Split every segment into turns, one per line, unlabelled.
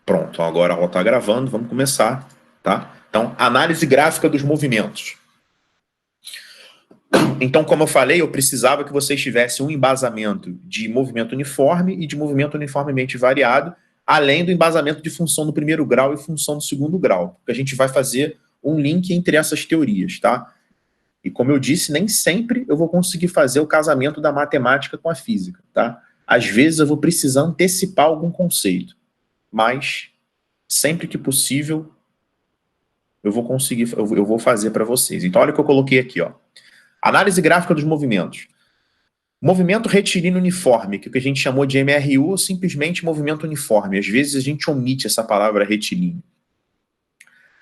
Pronto, agora a aula está gravando, vamos começar, tá? Então, análise gráfica dos movimentos. Então, como eu falei, eu precisava que vocês tivessem um embasamento de movimento uniforme e de movimento uniformemente variado, além do embasamento de função do primeiro grau e função do segundo grau, porque a gente vai fazer um link entre essas teorias, tá? E como eu disse, nem sempre eu vou conseguir fazer o casamento da matemática com a física, tá? Às vezes eu vou precisar antecipar algum conceito, mas sempre que possível eu vou conseguir, eu vou fazer para vocês. Então olha o que eu coloquei aqui, ó. Análise gráfica dos movimentos. Movimento retilíneo uniforme, que a gente chamou de MRU, ou simplesmente movimento uniforme. Às vezes a gente omite essa palavra retilíneo.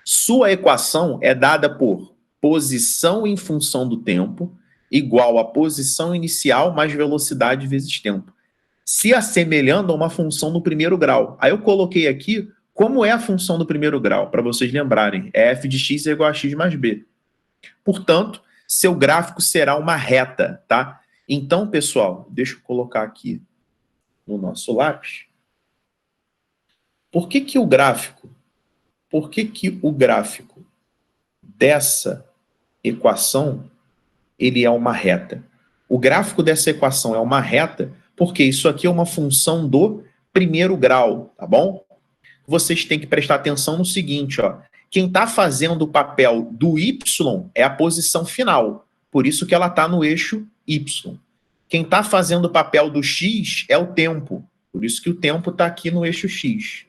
Sua equação é dada por posição em função do tempo igual a posição inicial mais velocidade vezes tempo, se assemelhando a uma função do primeiro grau. Aí eu coloquei aqui como é a função do primeiro grau, para vocês lembrarem. É f de x é igual a x mais b. Portanto, seu gráfico será uma reta, tá? Então, pessoal, deixa eu colocar aqui no nosso lápis. Por que o gráfico dessa equação ele é uma reta? O gráfico dessa equação é uma reta porque isso aqui é uma função do primeiro grau, tá bom? Vocês têm que prestar atenção no seguinte, ó. Quem está fazendo o papel do y é a posição final, por isso que ela está no eixo y. Quem está fazendo o papel do x é o tempo, por isso que o tempo está aqui no eixo x.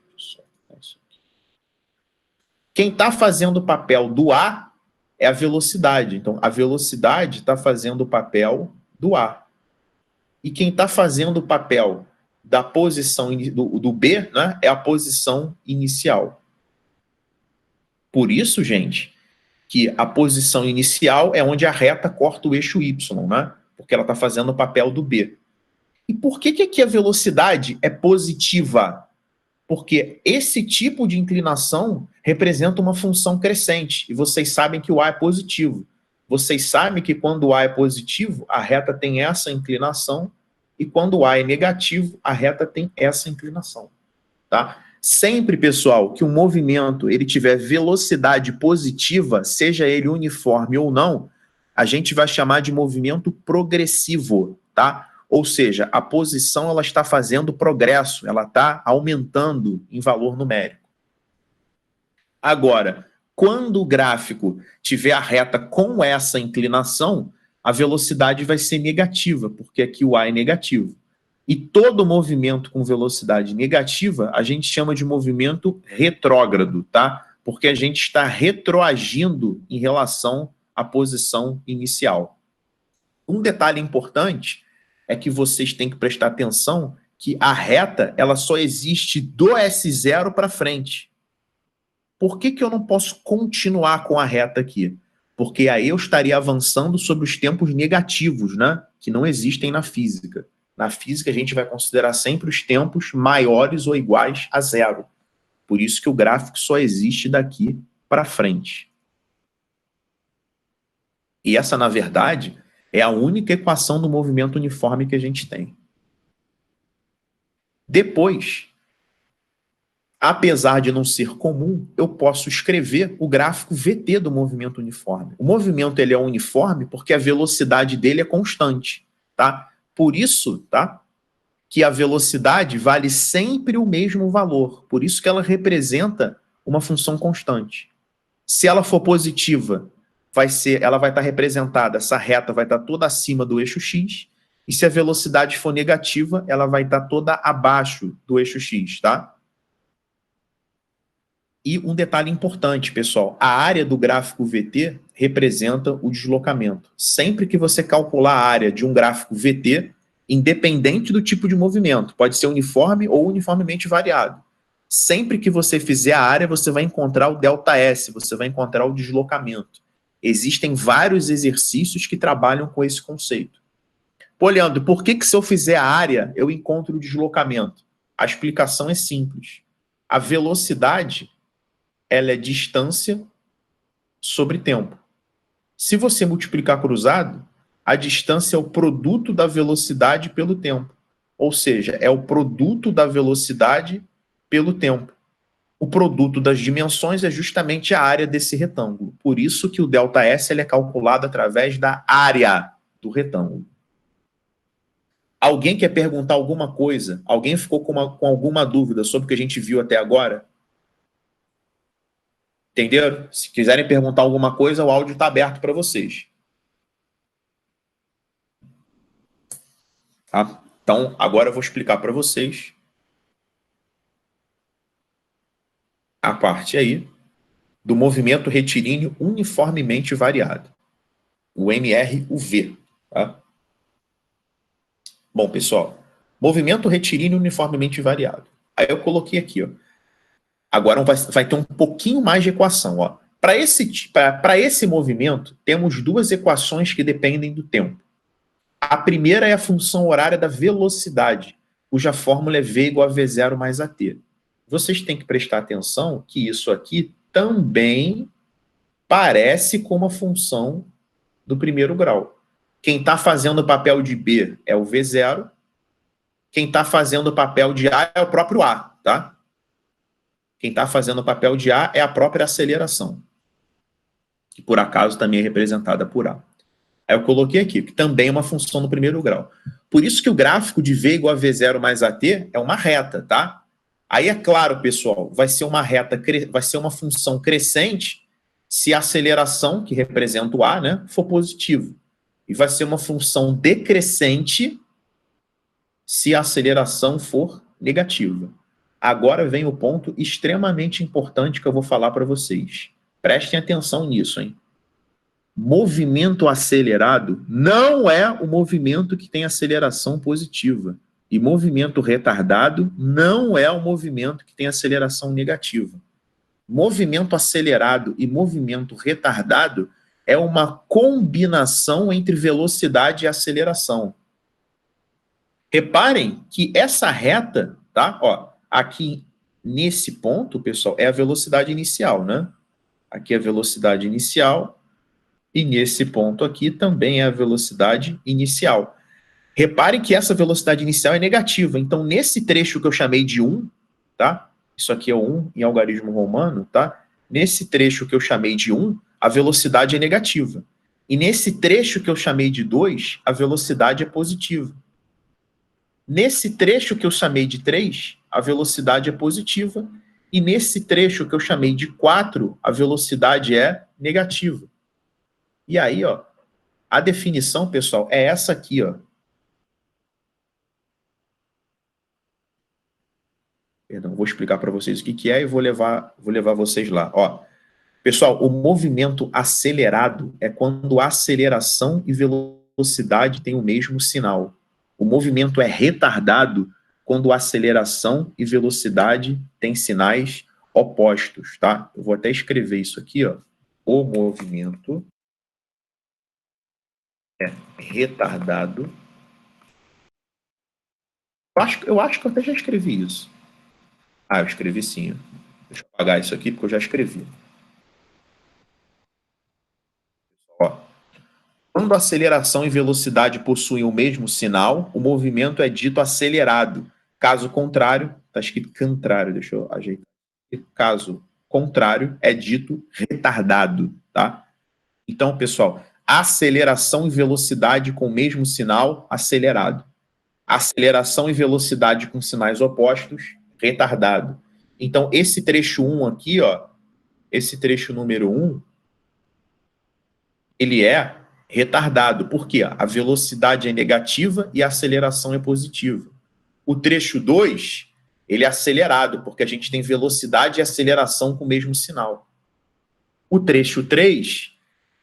Quem está fazendo o papel do A é a velocidade. Então, a velocidade está fazendo o papel do A. E quem está fazendo o papel da posição do B, né, é a posição inicial. Por isso, gente, que a posição inicial é onde a reta corta o eixo Y, né? Porque ela está fazendo o papel do B. E por que aqui a velocidade é positiva? Porque esse tipo de inclinação representa uma função crescente, e vocês sabem que o A é positivo. Vocês sabem que quando o A é positivo, a reta tem essa inclinação, e quando o A é negativo, a reta tem essa inclinação, tá? Sempre, pessoal, que um movimento ele tiver velocidade positiva, seja ele uniforme ou não, a gente vai chamar de movimento progressivo, tá? Ou seja, a posição ela está fazendo progresso, ela está aumentando em valor numérico. Agora, quando o gráfico tiver a reta com essa inclinação, a velocidade vai ser negativa, porque aqui o A é negativo. E todo movimento com velocidade negativa, a gente chama de movimento retrógrado, tá? Porque a gente está retroagindo em relação à posição inicial. Um detalhe importante é que vocês têm que prestar atenção que a reta ela só existe do S0 para frente. Por que eu não posso continuar com a reta aqui? Porque aí eu estaria avançando sobre os tempos negativos, né? Que não existem na física. Na física, a gente vai considerar sempre os tempos maiores ou iguais a zero. Por isso que o gráfico só existe daqui para frente. E essa, na verdade, é a única equação do movimento uniforme que a gente tem. Depois, apesar de não ser comum, eu posso escrever o gráfico VT do movimento uniforme. O movimento ele é uniforme porque a velocidade dele é constante, tá? Por isso, tá, que a velocidade vale sempre o mesmo valor. Por isso que ela representa uma função constante. Se ela for positiva, ela vai estar representada, essa reta vai estar toda acima do eixo x, e se a velocidade for negativa, ela vai estar toda abaixo do eixo x, tá? E um detalhe importante, pessoal, a área do gráfico VT representa o deslocamento. Sempre que você calcular a área de um gráfico VT, independente do tipo de movimento, pode ser uniforme ou uniformemente variado. Sempre que você fizer a área, você vai encontrar o ΔS, você vai encontrar o deslocamento. Existem vários exercícios que trabalham com esse conceito. Pô, Leandro, por que se eu fizer a área, eu encontro o deslocamento? A explicação é simples. A velocidade ela é distância sobre tempo. Se você multiplicar cruzado, a distância é o produto da velocidade pelo tempo. Ou seja, é o produto da velocidade pelo tempo. o produto das dimensões é justamente a área desse retângulo. Por isso que o ΔS ele é calculado através da área do retângulo. Alguém quer perguntar alguma coisa? Alguém ficou com alguma dúvida sobre o que a gente viu até agora? Entenderam? Se quiserem perguntar alguma coisa, o áudio está aberto para vocês. Tá? Então, agora eu vou explicar para vocês a parte aí do movimento retilíneo uniformemente variado, o MRUV. Tá? Bom, pessoal, movimento retilíneo uniformemente variado. Aí eu coloquei aqui, ó. Agora vai ter um pouquinho mais de equação, ó. Para esse movimento, temos duas equações que dependem do tempo. A primeira é a função horária da velocidade, cuja fórmula é V igual a V0 mais AT. Vocês têm que prestar atenção que isso aqui também parece com uma função do primeiro grau. Quem está fazendo o papel de B é o V0, quem está fazendo o papel de A é o próprio A, tá? Quem está fazendo o papel de A é a própria aceleração, que por acaso também é representada por A. Aí eu coloquei aqui, que também é uma função do primeiro grau. Por isso que o gráfico de V igual a V0 mais AT é uma reta, tá? Aí é claro, pessoal, vai ser uma reta, vai ser uma função crescente se a aceleração, que representa o A, né, for positivo. E vai ser uma função decrescente se a aceleração for negativa. Agora vem o ponto extremamente importante que eu vou falar para vocês. Prestem atenção nisso, hein? Movimento acelerado não é o movimento que tem aceleração positiva. E movimento retardado não é o movimento que tem aceleração negativa. Movimento acelerado e movimento retardado é uma combinação entre velocidade e aceleração. Reparem que essa reta, tá? Ó, aqui nesse ponto, pessoal, é a velocidade inicial, né? Aqui é a velocidade inicial e nesse ponto aqui também é a velocidade inicial. Reparem que essa velocidade inicial é negativa. Então, nesse trecho que eu chamei de 1, tá? Isso aqui é o 1 em algarismo romano, tá? Nesse trecho que eu chamei de 1, a velocidade é negativa. E nesse trecho que eu chamei de 2, a velocidade é positiva. Nesse trecho que eu chamei de 3, a velocidade é positiva. E nesse trecho que eu chamei de 4, a velocidade é negativa. E aí, ó, a definição, pessoal, é essa aqui, ó. Perdão, vou explicar para vocês o que é e vou levar vocês lá. Ó, pessoal, o movimento acelerado é quando a aceleração e velocidade têm o mesmo sinal. O movimento é retardado quando a aceleração e velocidade têm sinais opostos, tá? Eu vou até escrever isso aqui, ó. O movimento é retardado. Eu acho que eu até já escrevi isso. Ah, eu escrevi sim. Deixa eu apagar isso aqui, porque eu já escrevi. Ó, quando a aceleração e velocidade possuem o mesmo sinal, o movimento é dito acelerado. Caso contrário, está escrito contrário, deixa eu ajeitar. Caso contrário, é dito retardado, tá? Então, pessoal, aceleração e velocidade com o mesmo sinal, acelerado. Aceleração e velocidade com sinais opostos, retardado. Então, esse trecho 1 aqui, ó, esse trecho número 1, ele é retardado, porque a velocidade é negativa e a aceleração é positiva. O trecho 2, ele é acelerado, porque a gente tem velocidade e aceleração com o mesmo sinal. O trecho 3,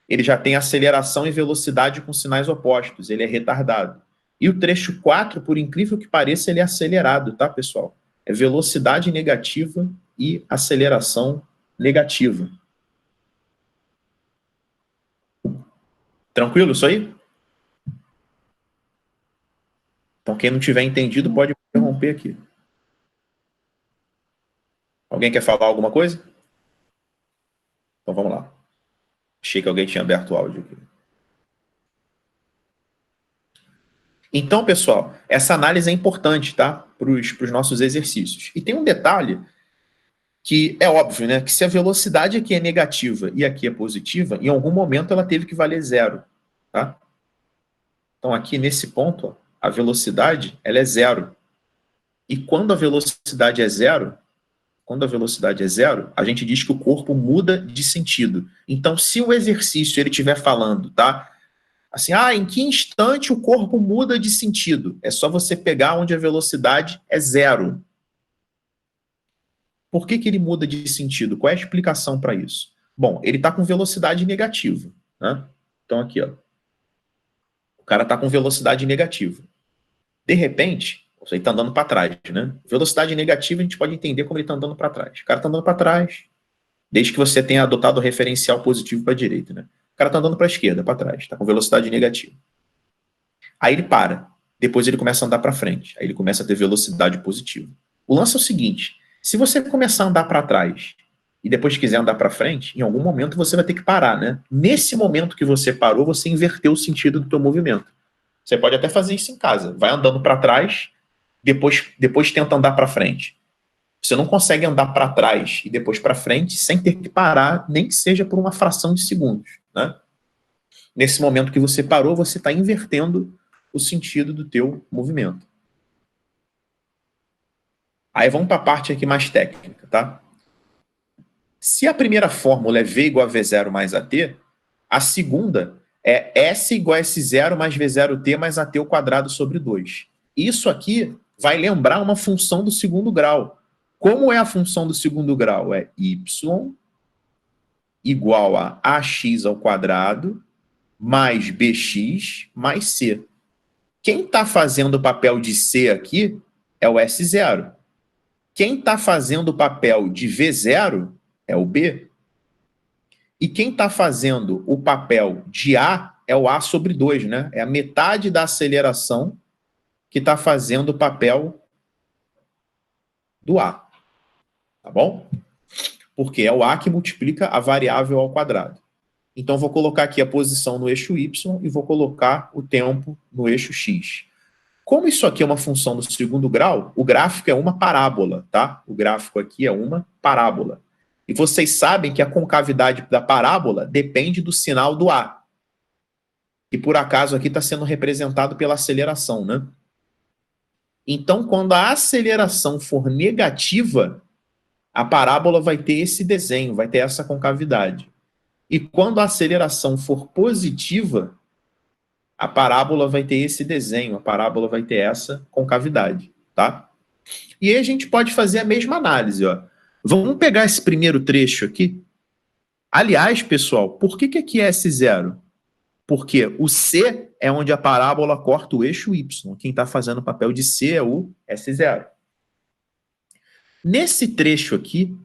ele já tem aceleração e velocidade com sinais opostos, ele é retardado. E o trecho 4, por incrível que pareça, ele é acelerado, tá, pessoal? É velocidade negativa e aceleração negativa. Tranquilo isso aí? Então, quem não tiver entendido pode interromper aqui. Alguém quer falar alguma coisa? Então, vamos lá. Achei que alguém tinha aberto o áudio aqui. Então, pessoal, essa análise é importante, tá? Para os nossos exercícios. E tem um detalhe que é óbvio, né? Que se a velocidade aqui é negativa e aqui é positiva, em algum momento ela teve que valer zero, tá? Então aqui nesse ponto, ó, a velocidade ela é zero. E quando a velocidade é zero, a gente diz que o corpo muda de sentido. Então, se o exercício ele estiver falando, tá? Assim, em que instante o corpo muda de sentido? É só você pegar onde a velocidade é zero. Por que ele muda de sentido? Qual é a explicação para isso? Bom, ele está com velocidade negativa, né? Então aqui, ó. O cara está com velocidade negativa. De repente, ele está andando para trás, né? Velocidade negativa a gente pode entender como ele está andando para trás. O cara está andando para trás, desde que você tenha adotado o referencial positivo para a direita, né? O cara está andando para a esquerda, para trás, está com velocidade negativa. Aí ele para, depois ele começa a andar para frente, aí ele começa a ter velocidade positiva. O lance é o seguinte, se você começar a andar para trás e depois quiser andar para frente, em algum momento você vai ter que parar, né? Nesse momento que você parou, você inverteu o sentido do teu movimento. Você pode até fazer isso em casa, vai andando para trás, depois tenta andar para frente. Você não consegue andar para trás e depois para frente sem ter que parar, nem que seja por uma fração de segundos, né? Nesse momento que você parou, você está invertendo o sentido do teu movimento. Aí vamos para a parte aqui mais técnica, tá? Se a primeira fórmula é V igual a V0 mais AT, a segunda é S igual a S0 mais V0T mais AT ao quadrado sobre 2. Isso aqui vai lembrar uma função do segundo grau. Como é a função do segundo grau? É y igual a ax ao quadrado mais bx mais c. Quem está fazendo o papel de C aqui é o S0. Quem está fazendo o papel de V0 é o B. E quem está fazendo o papel de A é o A sobre 2, né? É a metade da aceleração que está fazendo o papel do A. Tá bom? Porque é o A que multiplica a variável ao quadrado. Então, vou colocar aqui a posição no eixo Y e vou colocar o tempo no eixo X. Como isso aqui é uma função do segundo grau, o gráfico é uma parábola, tá? O gráfico aqui é uma parábola. E vocês sabem que a concavidade da parábola depende do sinal do A. E por acaso aqui está sendo representado pela aceleração, né? Então, quando a aceleração for negativa, a parábola vai ter esse desenho, vai ter essa concavidade. E quando a aceleração for positiva, a parábola vai ter esse desenho, a parábola vai ter essa concavidade, tá? E aí a gente pode fazer a mesma análise, ó. Vamos pegar esse primeiro trecho aqui. Aliás, pessoal, por que aqui é S0? Porque o C é onde a parábola corta o eixo Y. Quem está fazendo o papel de C é o S0. Nesse trecho aqui,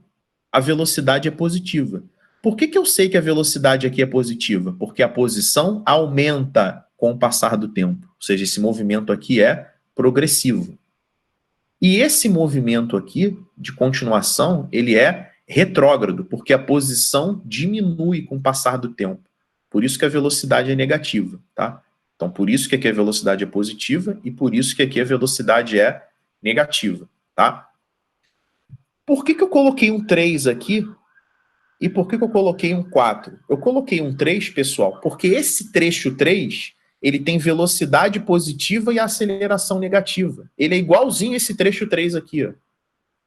a velocidade é positiva. Por que eu sei que a velocidade aqui é positiva? Porque a posição aumenta com o passar do tempo. Ou seja, esse movimento aqui é progressivo. E esse movimento aqui, de continuação, ele é retrógrado, porque a posição diminui com o passar do tempo. Por isso que a velocidade é negativa, tá? Então, por isso que aqui a velocidade é positiva e por isso que aqui a velocidade é negativa, tá? Por que eu coloquei um 3 aqui e por que eu coloquei um 4? Eu coloquei um 3, pessoal, porque esse trecho 3, ele tem velocidade positiva e aceleração negativa. Ele é igualzinho esse trecho 3 aqui, ó,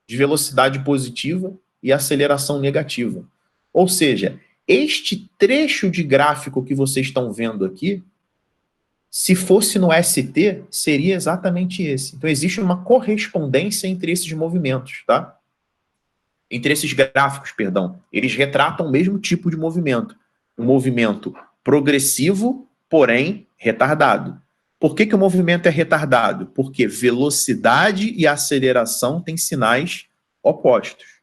de velocidade positiva e aceleração negativa. Ou seja, este trecho de gráfico que vocês estão vendo aqui, se fosse no ST, seria exatamente esse. Então, existe uma correspondência entre esses movimentos, tá? Entre esses gráficos, perdão. Eles retratam o mesmo tipo de movimento. Um movimento progressivo, porém retardado. Por que o movimento é retardado? Porque velocidade e aceleração têm sinais opostos.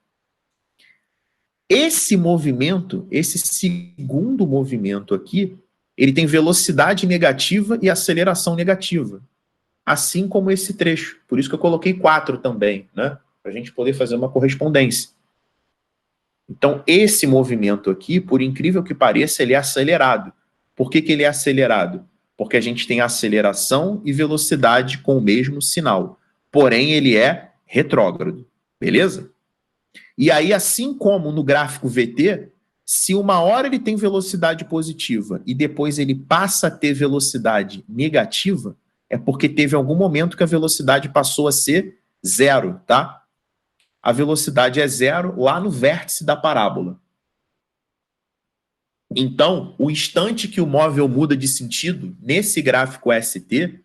Esse movimento, esse segundo movimento aqui, ele tem velocidade negativa e aceleração negativa. Assim como esse trecho. Por isso que eu coloquei 4 também, né? Para a gente poder fazer uma correspondência. Então, esse movimento aqui, por incrível que pareça, ele é acelerado. Por que ele é acelerado? Porque a gente tem aceleração e velocidade com o mesmo sinal. Porém, ele é retrógrado. Beleza? E aí, assim como no gráfico VT, se uma hora ele tem velocidade positiva e depois ele passa a ter velocidade negativa, é porque teve algum momento que a velocidade passou a ser zero, tá? A velocidade é zero lá no vértice da parábola. Então, o instante que o móvel muda de sentido, nesse gráfico ST,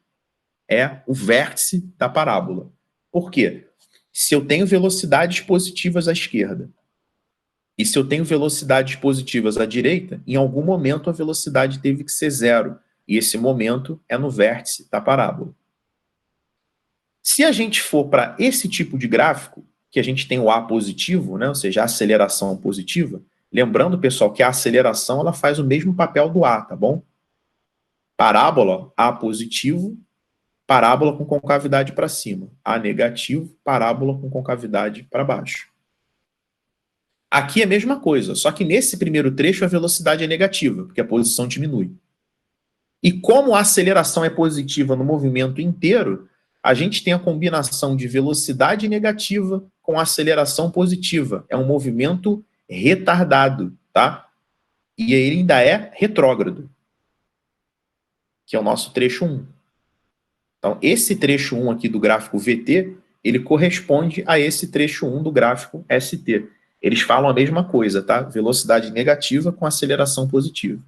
é o vértice da parábola. Por quê? Se eu tenho velocidades positivas à esquerda e se eu tenho velocidades positivas à direita, em algum momento a velocidade teve que ser zero. E esse momento é no vértice da parábola. Se a gente for para esse tipo de gráfico, que a gente tem o A positivo, né, ou seja, a aceleração positiva, lembrando, pessoal, que a aceleração ela faz o mesmo papel do A, tá bom? Parábola, A positivo, parábola com concavidade para cima. A negativo, parábola com concavidade para baixo. Aqui é a mesma coisa, só que nesse primeiro trecho a velocidade é negativa, porque a posição diminui. E como a aceleração é positiva no movimento inteiro, a gente tem a combinação de velocidade negativa com aceleração positiva. É um movimento retardado, tá? E ele ainda é retrógrado, que é o nosso trecho 1. Então, esse trecho 1 aqui do gráfico VT, ele corresponde a esse trecho 1 do gráfico ST. Eles falam a mesma coisa, tá? Velocidade negativa com aceleração positiva.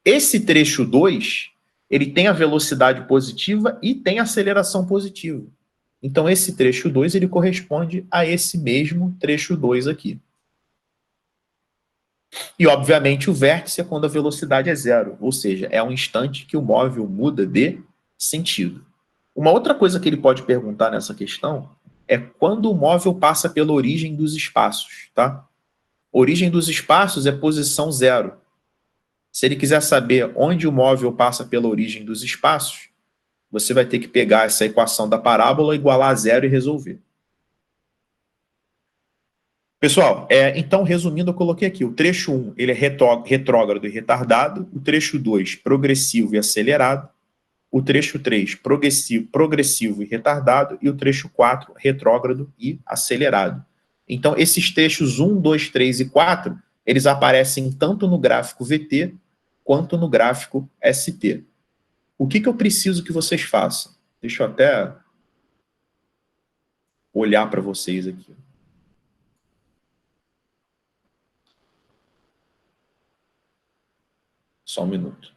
Esse trecho 2, ele tem a velocidade positiva e tem a aceleração positiva. Então, esse trecho 2, ele corresponde a esse mesmo trecho 2 aqui. E, obviamente, o vértice é quando a velocidade é zero, ou seja, é um instante que o móvel muda de sentido. Uma outra coisa que ele pode perguntar nessa questão é quando o móvel passa pela origem dos espaços, tá? Origem dos espaços é posição zero. Se ele quiser saber onde o móvel passa pela origem dos espaços, você vai ter que pegar essa equação da parábola, igualar a zero e resolver. Pessoal, então, resumindo, eu coloquei aqui, o trecho 1, ele é retrógrado e retardado, o trecho 2, progressivo e acelerado, o trecho 3, progressivo e retardado, e o trecho 4, retrógrado e acelerado. Então, esses trechos 1, 2, 3 e 4, eles aparecem tanto no gráfico VT quanto no gráfico ST. O que eu preciso que vocês façam? Deixa eu até olhar para vocês aqui. Só um minuto.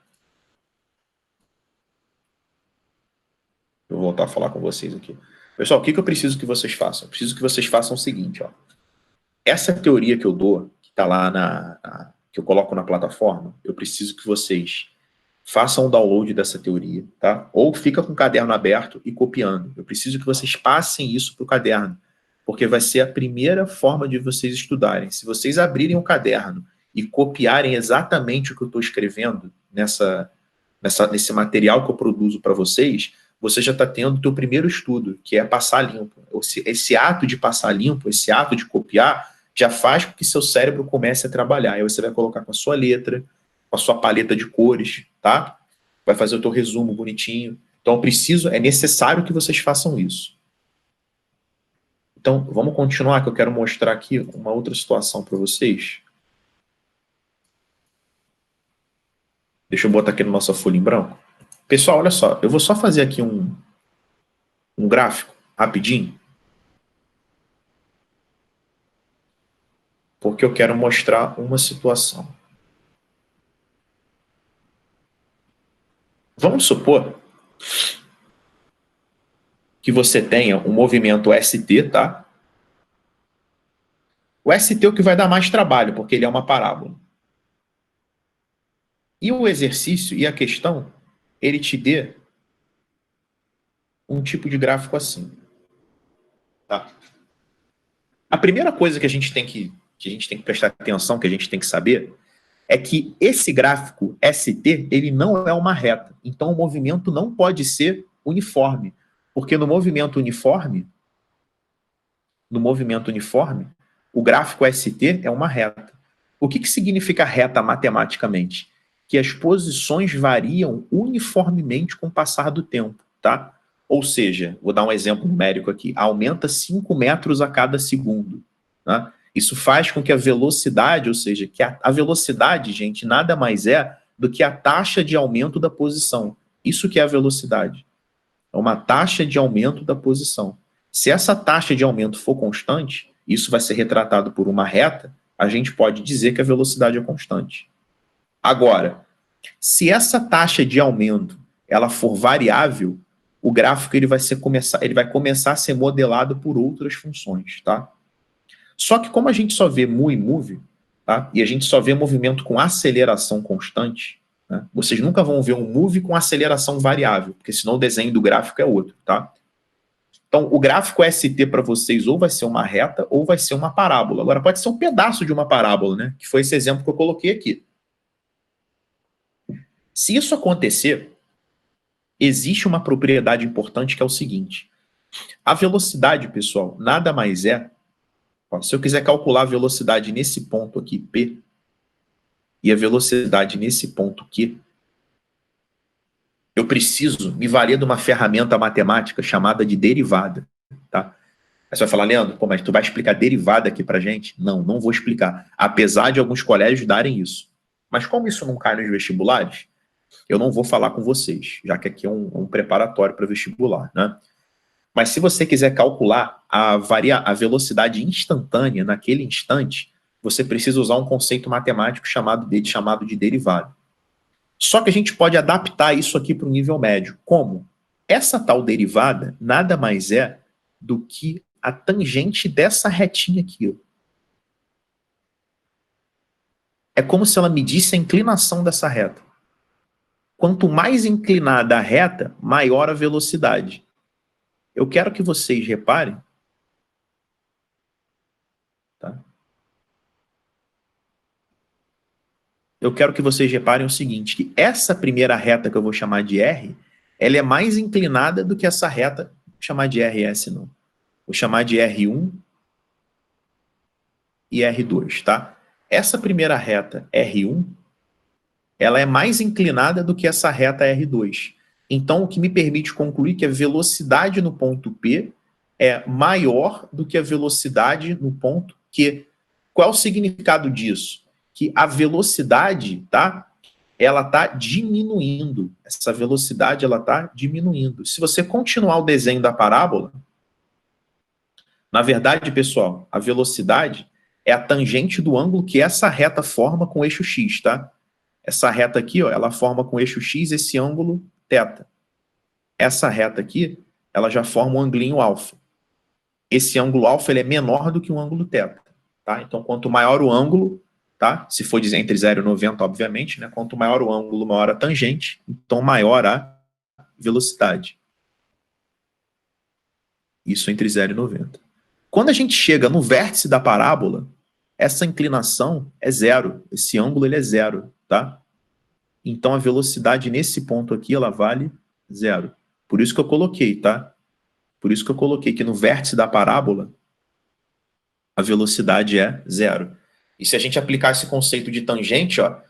Eu vou voltar a falar com vocês aqui. Pessoal, o que eu preciso que vocês façam? Eu preciso que vocês façam o seguinte, ó. Essa teoria que eu dou, que está lá que eu coloco na plataforma, eu preciso que vocês façam o download dessa teoria, tá? Ou fica com o caderno aberto e copiando. Eu preciso que vocês passem isso para o caderno, porque vai ser a primeira forma de vocês estudarem. Se vocês abrirem o caderno e copiarem exatamente o que eu estou escrevendo nesse material que eu produzo para vocês, você já está tendo o seu primeiro estudo, que é passar limpo. Esse ato de passar limpo, esse ato de copiar, já faz com que seu cérebro comece a trabalhar. Aí você vai colocar com a sua letra, com a sua paleta de cores, tá? Vai fazer o teu resumo bonitinho. Então, é necessário que vocês façam isso. Então, vamos continuar, que eu quero mostrar aqui uma outra situação para vocês. Deixa eu botar aqui na nossa folha em branco. Pessoal, olha só, eu vou só fazer aqui um gráfico, rapidinho, porque eu quero mostrar uma situação. Vamos supor que você tenha um movimento ST, tá? O ST é o que vai dar mais trabalho, porque ele é uma parábola. E o exercício e a questão, ele te dê um tipo de gráfico assim. Tá? A primeira coisa que a gente tem que prestar atenção, que a gente tem que saber, é que esse gráfico ST, ele não é uma reta. Então, o movimento não pode ser uniforme. Porque no movimento uniforme, o gráfico ST é uma reta. O que significa reta matematicamente? Que as posições variam uniformemente com o passar do tempo, tá? Ou seja, vou dar um exemplo numérico aqui, aumenta 5 metros a cada segundo. né? Isso faz com que a velocidade, ou seja, que a velocidade, gente, nada mais é do que a taxa de aumento da posição. Isso que é a velocidade. É uma taxa de aumento da posição. Se essa taxa de aumento for constante, isso vai ser retratado por uma reta, a gente pode dizer que a velocidade é constante. Agora, se essa taxa de aumento ela for variável, o gráfico ele vai começar a ser modelado por outras funções, tá? Só que como a gente só vê mu e move, tá? E a gente só vê movimento com aceleração constante, né? Vocês nunca vão ver um move com aceleração variável, porque senão o desenho do gráfico é outro, tá? Então, o gráfico ST para vocês ou vai ser uma reta ou vai ser uma parábola. Agora, pode ser um pedaço de uma parábola, né? Que foi esse exemplo que eu coloquei aqui. Se isso acontecer, existe uma propriedade importante que é o seguinte. A velocidade, pessoal, nada mais é... Ó, se eu quiser calcular a velocidade nesse ponto aqui, P, e a velocidade nesse ponto Q, eu preciso me valer de uma ferramenta matemática chamada de derivada, tá? Aí você vai falar, Leandro, pô, mas tu vai explicar derivada aqui pra gente? Não, não vou explicar. Apesar de alguns colégios darem isso. Mas como isso não cai nos vestibulares, eu não vou falar com vocês, já que aqui é um preparatório para vestibular, né? Mas se você quiser calcular a velocidade instantânea naquele instante, você precisa usar um conceito matemático chamado de derivada. Só que a gente pode adaptar isso aqui para o nível médio. Como? Essa tal derivada nada mais é do que a tangente dessa retinha aqui. Ó. É como se ela medisse a inclinação dessa reta. Quanto mais inclinada a reta, maior a velocidade. Eu quero que vocês reparem, tá? Eu quero que vocês reparem o seguinte, que essa primeira reta que eu vou chamar de R, ela é mais inclinada do que essa reta, vou chamar de RS não. Vou chamar de R1 e R2, tá? Essa primeira reta R1, ela é mais inclinada do que essa reta R2. Então, o que me permite concluir que a velocidade no ponto P é maior do que a velocidade no ponto Q. Qual é o significado disso? Que a velocidade, tá? Ela está diminuindo. Essa velocidade, ela está diminuindo. Se você continuar o desenho da parábola, na verdade, pessoal, a velocidade é a tangente do ângulo que essa reta forma com o eixo X, tá? Essa reta aqui, ó, ela forma com o eixo X esse ângulo θ. Essa reta aqui, ela já forma um anglinho alfa. Esse ângulo alfa ele é menor do que um ângulo θ, tá? Então, quanto maior o ângulo, tá? Se for dizer entre 0 e 90, obviamente, né? Quanto maior o ângulo, maior a tangente, então maior a velocidade. Isso entre 0 e 90. Quando a gente chega no vértice da parábola, essa inclinação é zero. Esse ângulo ele é zero, tá? Então a velocidade nesse ponto aqui, ela vale zero. Por isso que eu coloquei, tá? Por isso que eu coloquei que no vértice da parábola, a velocidade é zero. E se a gente aplicar esse conceito de tangente, ó,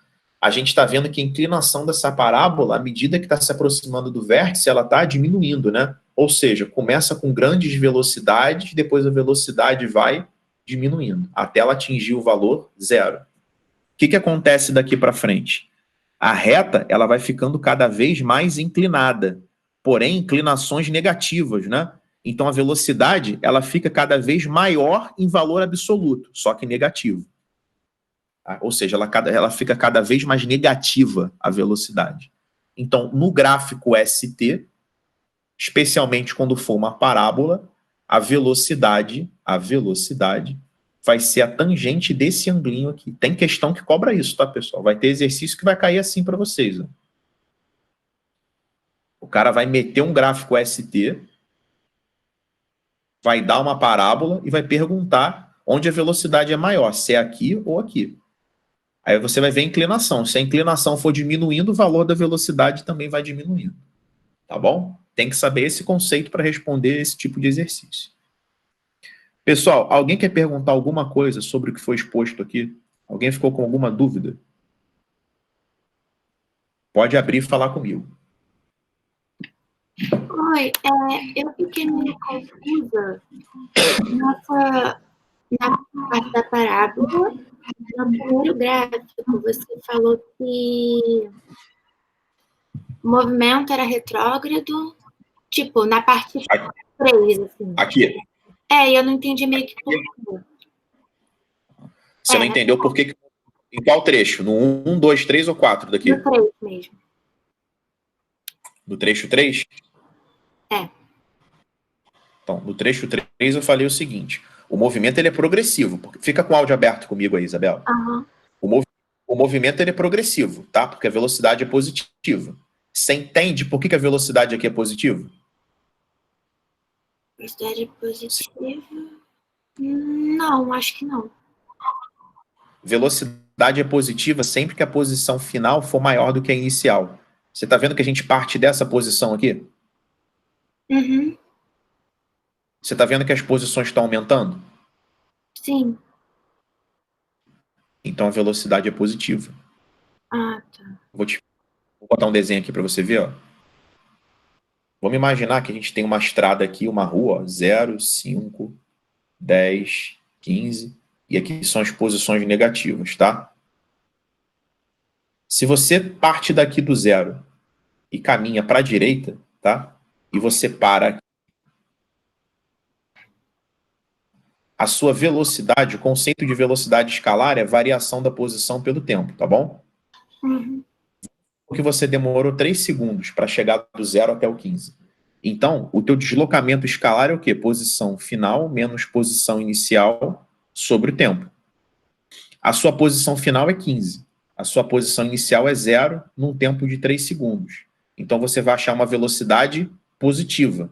a gente está vendo que a inclinação dessa parábola, à medida que está se aproximando do vértice, ela está diminuindo, né? Ou seja, começa com grandes velocidades, depois a velocidade vai diminuindo, até ela atingir o valor zero. O que acontece daqui para frente? A reta ela vai ficando cada vez mais inclinada, porém inclinações negativas, né? Então a velocidade ela fica cada vez maior em valor absoluto, só que negativo. Ou seja, ela fica cada vez mais negativa a velocidade. Então, no gráfico ST, especialmente quando for uma parábola, a velocidade vai ser a tangente desse anglinho aqui. Tem questão que cobra isso, tá, pessoal? Vai ter exercício que vai cair assim para vocês. Ó. O cara vai meter um gráfico ST, vai dar uma parábola e vai perguntar onde a velocidade é maior, se é aqui ou aqui. Aí você vai ver a inclinação. Se a inclinação for diminuindo, o valor da velocidade também vai diminuindo. Tá bom? Tem que saber esse conceito para responder esse tipo de exercício. Pessoal, alguém quer perguntar alguma coisa sobre o que foi exposto aqui? Alguém ficou com alguma dúvida? Pode abrir e falar comigo.
Oi, eu fiquei meio confusa na Gustavo, no primeiro gráfico, você falou que o movimento era retrógrado, tipo, na parte 3, assim.
Aqui.
Eu não entendi meio que por quê.
Você não entendeu por que... Em qual trecho? No 1, 2, 3 ou 4 daqui?
No 3 mesmo.
No trecho 3? Então, no trecho 3 eu falei o seguinte: o movimento ele é progressivo. Fica com o áudio aberto comigo aí, Isabela.
Uhum.
O movimento ele é progressivo, tá? Porque a velocidade é positiva. Você entende por que a velocidade aqui é positiva?
Velocidade é positiva? Não, acho que não.
Velocidade é positiva sempre que a posição final for maior do que a inicial. Você está vendo que a gente parte dessa posição aqui?
Uhum.
Você está vendo que as posições estão aumentando?
Sim.
Então a velocidade é positiva.
Ah, tá.
Vou botar um desenho aqui para você ver, ó. Vamos imaginar que a gente tem uma estrada aqui, uma rua, ó, 0, 5, 10, 15, e aqui são as posições negativas, tá? Se você parte daqui do 0 e caminha para a direita, tá? E você para aqui, a sua velocidade, o conceito de velocidade escalar é variação da posição pelo tempo, tá bom?
Uhum.
Porque você demorou 3 segundos para chegar do 0 até o 15. Então, o teu deslocamento escalar é o quê? Posição final menos posição inicial sobre o tempo. A sua posição final é 15. A sua posição inicial é 0 num tempo de 3 segundos. Então, você vai achar uma velocidade positiva,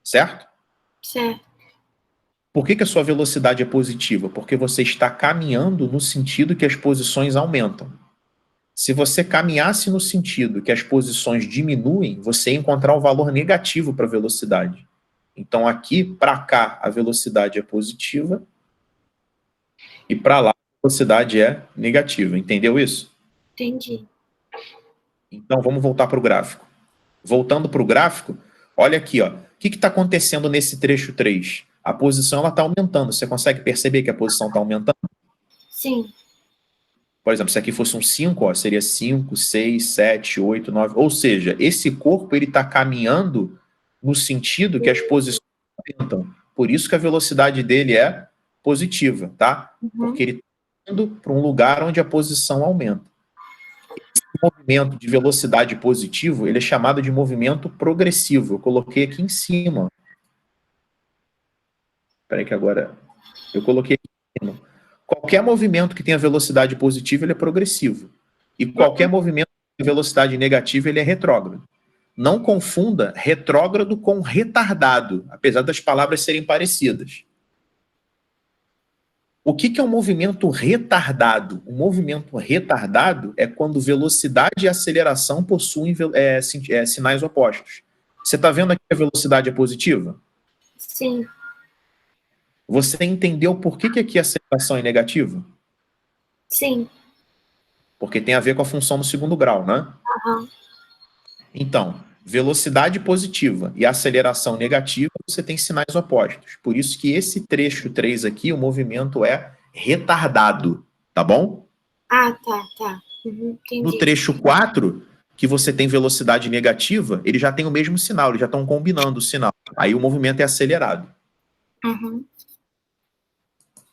certo?
Certo.
Por que a sua velocidade é positiva? Porque você está caminhando no sentido que as posições aumentam. Se você caminhasse no sentido que as posições diminuem, você ia encontrar um valor negativo para a velocidade. Então, aqui para cá, a velocidade é positiva e para lá, a velocidade é negativa. Entendeu isso?
Entendi.
Então, vamos voltar para o gráfico. Voltando para o gráfico, olha aqui, ó. O que está acontecendo nesse trecho 3? A posição está aumentando. Você consegue perceber que a posição está aumentando?
Sim.
Por exemplo, se aqui fosse um 5, ó, seria 5, 6, 7, 8, 9. Ou seja, esse corpo está caminhando no sentido que as posições aumentam. Por isso que a velocidade dele é positiva, tá?
Uhum.
Porque ele está indo para um lugar onde a posição aumenta. Esse movimento de velocidade positivo, ele é chamado de movimento progressivo. Eu coloquei aqui em cima. Espera aí que agora... Eu coloquei aqui em cima. Qualquer movimento que tenha velocidade positiva, ele é progressivo. E qualquer movimento que tenha velocidade negativa, ele é retrógrado. Não confunda retrógrado com retardado, apesar das palavras serem parecidas. O que é um movimento retardado? Um movimento retardado é quando velocidade e aceleração possuem sinais opostos. Você está vendo aqui que a velocidade é positiva?
Sim.
Você entendeu por que aqui a aceleração é negativa?
Sim.
Porque tem a ver com a função do segundo grau, né?
Uhum.
Então, velocidade positiva e aceleração negativa, você tem sinais opostos. Por isso que esse trecho 3 aqui, o movimento é retardado, tá bom?
Ah, tá. Uhum, entendi.
No trecho 4, que você tem velocidade negativa, ele já tem o mesmo sinal, eles já estão combinando o sinal. Aí o movimento é acelerado.
Uhum.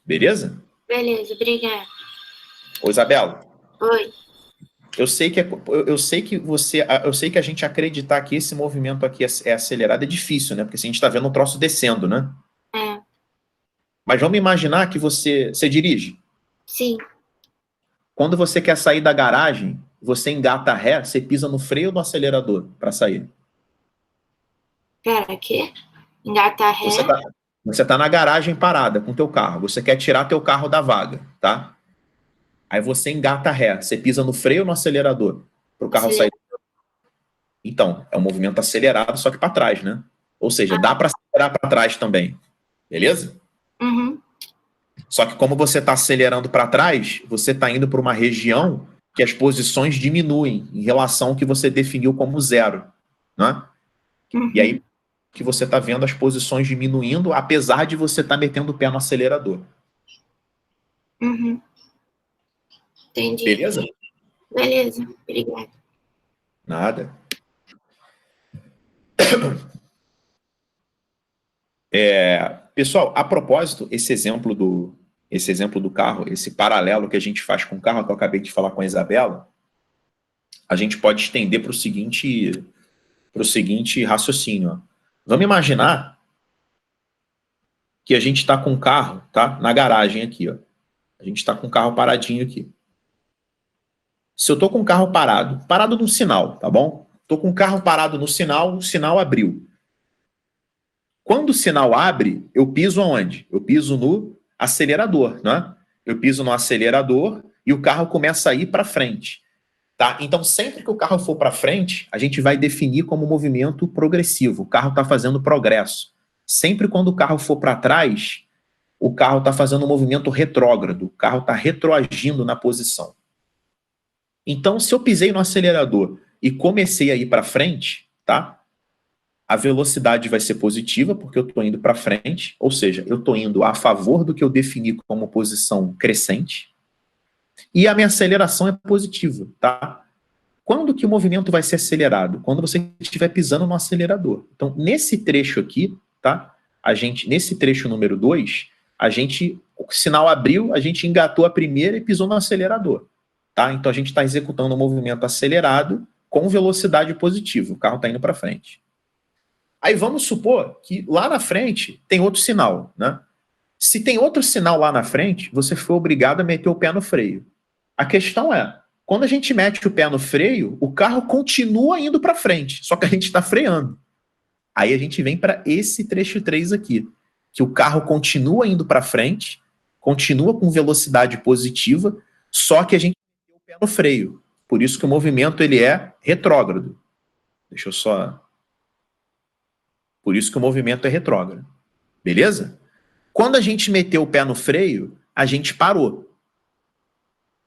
Beleza?
Beleza, obrigada.
Ô, Isabela.
Oi.
Eu sei que a gente acreditar que esse movimento aqui é acelerado é difícil, né? Porque se a gente está vendo um troço descendo, né?
É.
Mas vamos imaginar que você dirige.
Sim.
Quando você quer sair da garagem, você engata ré, você pisa no freio ou no acelerador para sair?
Pera, aqui? Engatar ré?
Você tá na garagem parada com teu carro. Você quer tirar teu carro da vaga, tá? Aí você engata ré. Você pisa no freio ou no acelerador para o carro sair? Então, é um movimento acelerado, só que para trás, né? Ou seja, dá para acelerar para trás também. Beleza?
Uhum.
Só que como você está acelerando para trás, você está indo para uma região que as posições diminuem em relação ao que você definiu como 0, né?
Uhum.
E aí que você está vendo as posições diminuindo, apesar de você estar metendo o pé no acelerador.
Uhum. Entendi.
Beleza?
Beleza, obrigada.
Nada. Pessoal, a propósito, esse exemplo do carro, esse paralelo que a gente faz com o carro, que eu acabei de falar com a Isabela, a gente pode estender para o seguinte raciocínio. Ó. Vamos imaginar que a gente está com um carro, tá? Na garagem aqui, ó. A gente está com o carro paradinho aqui. Se eu estou com o carro parado no sinal, tá bom? Estou com o carro parado no sinal, o sinal abriu. Quando o sinal abre, eu piso aonde? Eu piso no acelerador, né? Eu piso no acelerador e o carro começa a ir para frente. Tá? Então, sempre que o carro for para frente, a gente vai definir como movimento progressivo. O carro está fazendo progresso. Sempre quando o carro for para trás, o carro está fazendo um movimento retrógrado. O carro está retroagindo na posição. Então, se eu pisei no acelerador e comecei a ir para frente, tá? A velocidade vai ser positiva, porque eu estou indo para frente, ou seja, eu estou indo a favor do que eu defini como posição crescente, e a minha aceleração é positiva, tá? Quando que o movimento vai ser acelerado? Quando você estiver pisando no acelerador. Então, nesse trecho aqui, tá? Nesse trecho número 2, o sinal abriu, a gente engatou a primeira e pisou no acelerador, tá? Então, a gente está executando um movimento acelerado com velocidade positiva. O carro está indo para frente. Aí vamos supor que lá na frente tem outro sinal, né? Se tem outro sinal lá na frente, você foi obrigado a meter o pé no freio. A questão é, quando a gente mete o pé no freio, o carro continua indo para frente, só que a gente está freando. Aí a gente vem para esse trecho 3 aqui, que o carro continua indo para frente, continua com velocidade positiva, só que a gente meteu o pé no freio. Por isso que o movimento ele é retrógrado. Deixa eu só... Por isso que o movimento é retrógrado. Beleza? Quando a gente meteu o pé no freio, a gente parou.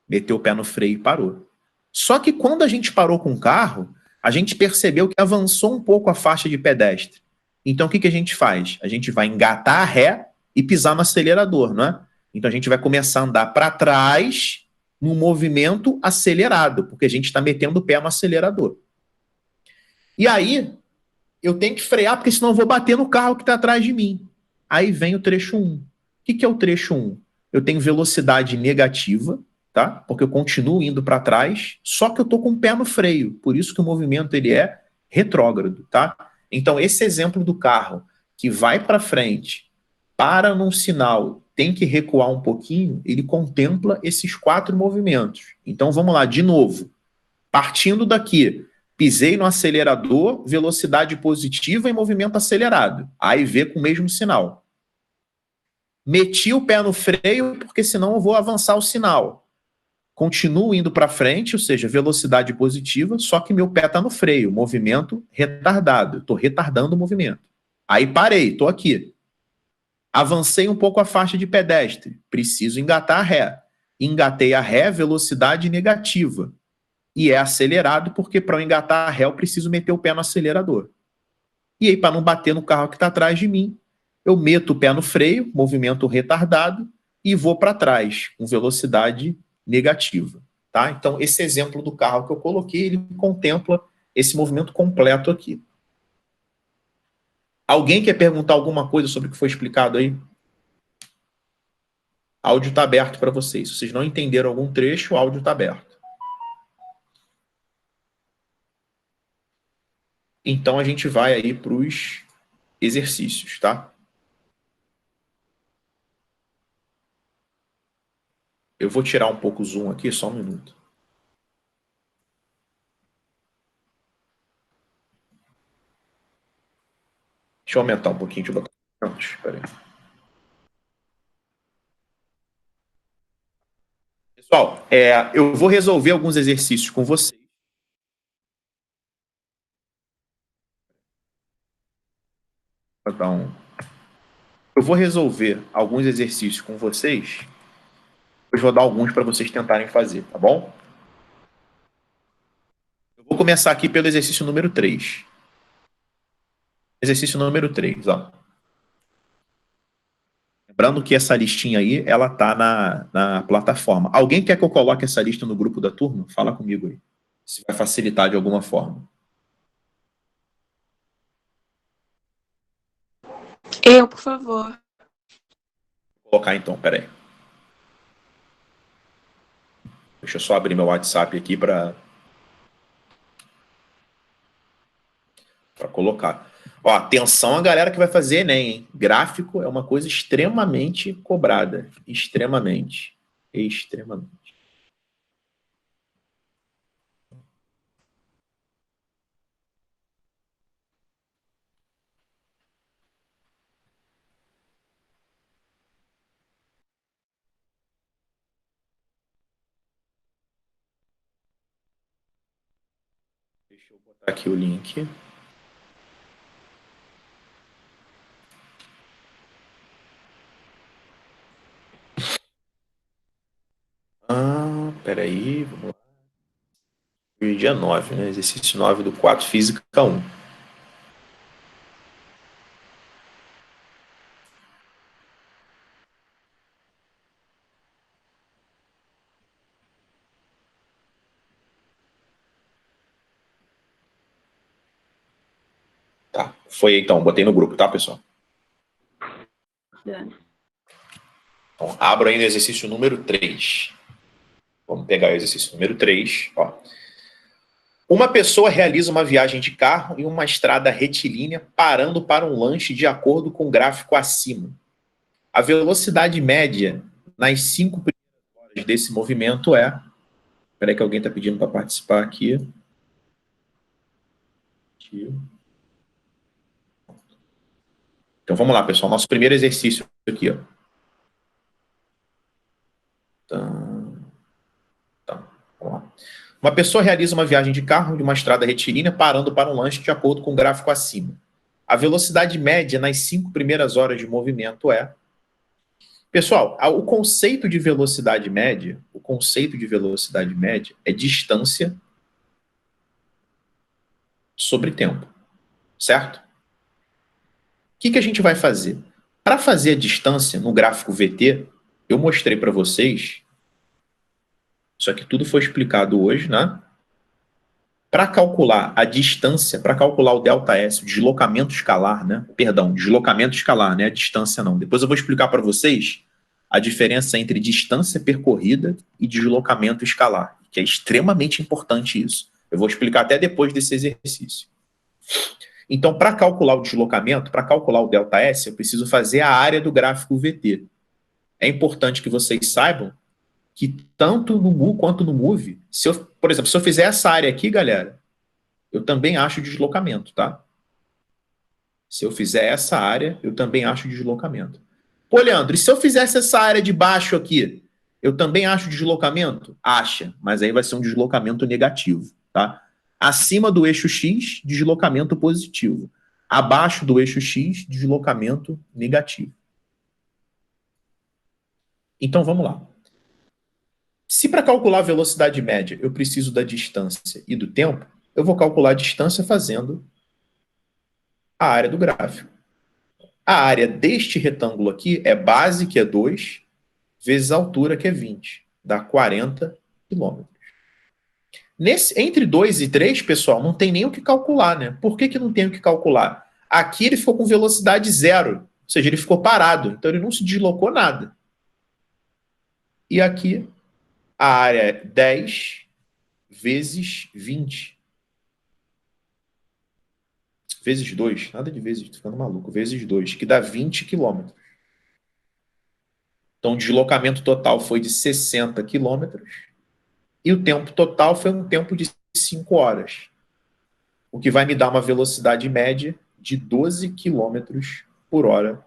Meteu o pé no freio e parou. Só que quando a gente parou com o carro, a gente percebeu que avançou um pouco a faixa de pedestre. Então o que a gente faz? A gente vai engatar a ré e pisar no acelerador, não é? Então a gente vai começar a andar para trás num movimento acelerado, porque a gente está metendo o pé no acelerador. E aí, eu tenho que frear, porque senão eu vou bater no carro que está atrás de mim. Aí vem o trecho 1. O que é o trecho 1? Eu tenho velocidade negativa, tá? Porque eu continuo indo para trás, só que eu estou com o pé no freio. Por isso que o movimento ele é retrógrado, tá? Então, esse exemplo do carro que vai para frente, para num sinal, tem que recuar um pouquinho, ele contempla esses 4 movimentos. Então, vamos lá, de novo. Partindo daqui, pisei no acelerador, velocidade positiva e movimento acelerado. A e V com o mesmo sinal. Meti o pé no freio, porque senão eu vou avançar o sinal. Continuo indo para frente, ou seja, velocidade positiva, só que meu pé está no freio, movimento retardado. Estou retardando o movimento. Aí parei, estou aqui. Avancei um pouco a faixa de pedestre, preciso engatar a ré. Engatei a ré, velocidade negativa. E é acelerado porque para eu engatar a ré eu preciso meter o pé no acelerador. E aí, para não bater no carro que está atrás de mim, eu meto o pé no freio, movimento retardado, e vou para trás, com velocidade negativa. Tá? Então, esse exemplo do carro que eu coloquei, ele contempla esse movimento completo aqui. Alguém quer perguntar alguma coisa sobre o que foi explicado aí? Áudio está aberto para vocês. Se vocês não entenderam algum trecho, o áudio está aberto. Então, a gente vai aí para os exercícios, tá? Eu vou tirar um pouco o zoom aqui, só um minuto. Deixa eu aumentar um pouquinho, deixa eu botar. Não, espera aí. Pessoal, eu vou resolver alguns exercícios com vocês. Eu vou resolver alguns exercícios com vocês. Depois vou dar alguns para vocês tentarem fazer, tá bom? Eu vou começar aqui pelo exercício número 3. Exercício número 3, ó. Lembrando que essa listinha aí, ela tá na plataforma. Alguém quer que eu coloque essa lista no grupo da turma? Fala comigo aí. Se vai facilitar de alguma forma.
Eu, por favor.
Vou colocar então, peraí. Deixa eu só abrir meu WhatsApp aqui para colocar. Ó, atenção a galera que vai fazer Enem, hein? Gráfico é uma coisa extremamente cobrada. Extremamente. Extremamente. Deixa eu botar aqui o link. Peraí, vamos lá. Dia 9, né? Exercício 9 do 4, Física 1. Tá, foi então, botei no grupo, tá, pessoal? Então, abro aí no exercício número 3. Vamos pegar o exercício número 3, ó. Uma pessoa realiza uma viagem de carro em uma estrada retilínea, parando para um lanche de acordo com o gráfico acima. A velocidade média nas 5 primeiras horas desse movimento é... Espera aí que alguém está pedindo para participar aqui. Então vamos lá, pessoal. Nosso primeiro exercício aqui, ó. Tá, vamos lá. Uma pessoa realiza uma viagem de carro de uma estrada retilínea, parando para um lanche de acordo com o gráfico acima. A velocidade média nas 5 primeiras horas de movimento é... Pessoal, o conceito de velocidade média, é distância sobre tempo, certo? O que a gente vai fazer? Para fazer a distância no gráfico VT, eu mostrei para vocês, isso aqui tudo foi explicado hoje, né? Para calcular a distância, para calcular o ΔS, o deslocamento escalar, né? Perdão, deslocamento escalar, né? A distância não. Depois eu vou explicar para vocês a diferença entre distância percorrida e deslocamento escalar, que é extremamente importante isso. Eu vou explicar até depois desse exercício. Então, para calcular o deslocamento, para calcular o ΔS, eu preciso fazer a área do gráfico VT. É importante que vocês saibam que tanto no MU quanto no MOVE, por exemplo, se eu fizer essa área aqui, galera, eu também acho deslocamento, tá? Se eu fizer essa área, eu também acho deslocamento. Pô, Leandro, e se eu fizesse essa área de baixo aqui, eu também acho deslocamento? Acha, mas aí vai ser um deslocamento negativo, tá? Acima do eixo X, deslocamento positivo. Abaixo do eixo X, deslocamento negativo. Então, vamos lá. Se para calcular a velocidade média eu preciso da distância e do tempo, eu vou calcular a distância fazendo a área do gráfico. A área deste retângulo aqui é base, que é 2, vezes a altura, que é 20. Dá 40 quilômetros. Entre 2 e 3, pessoal, não tem nem o que calcular, né? Por que não tem o que calcular? Aqui ele ficou com velocidade zero, ou seja, ele ficou parado, então ele não se deslocou nada. E aqui a área é 10 vezes 20. Vezes 2, nada de vezes, tô ficando maluco, vezes 2, que dá 20 quilômetros. Então o deslocamento total foi de 60 quilômetros e o tempo total foi um tempo de 5 horas, o que vai me dar uma velocidade média de 12 quilômetros por hora,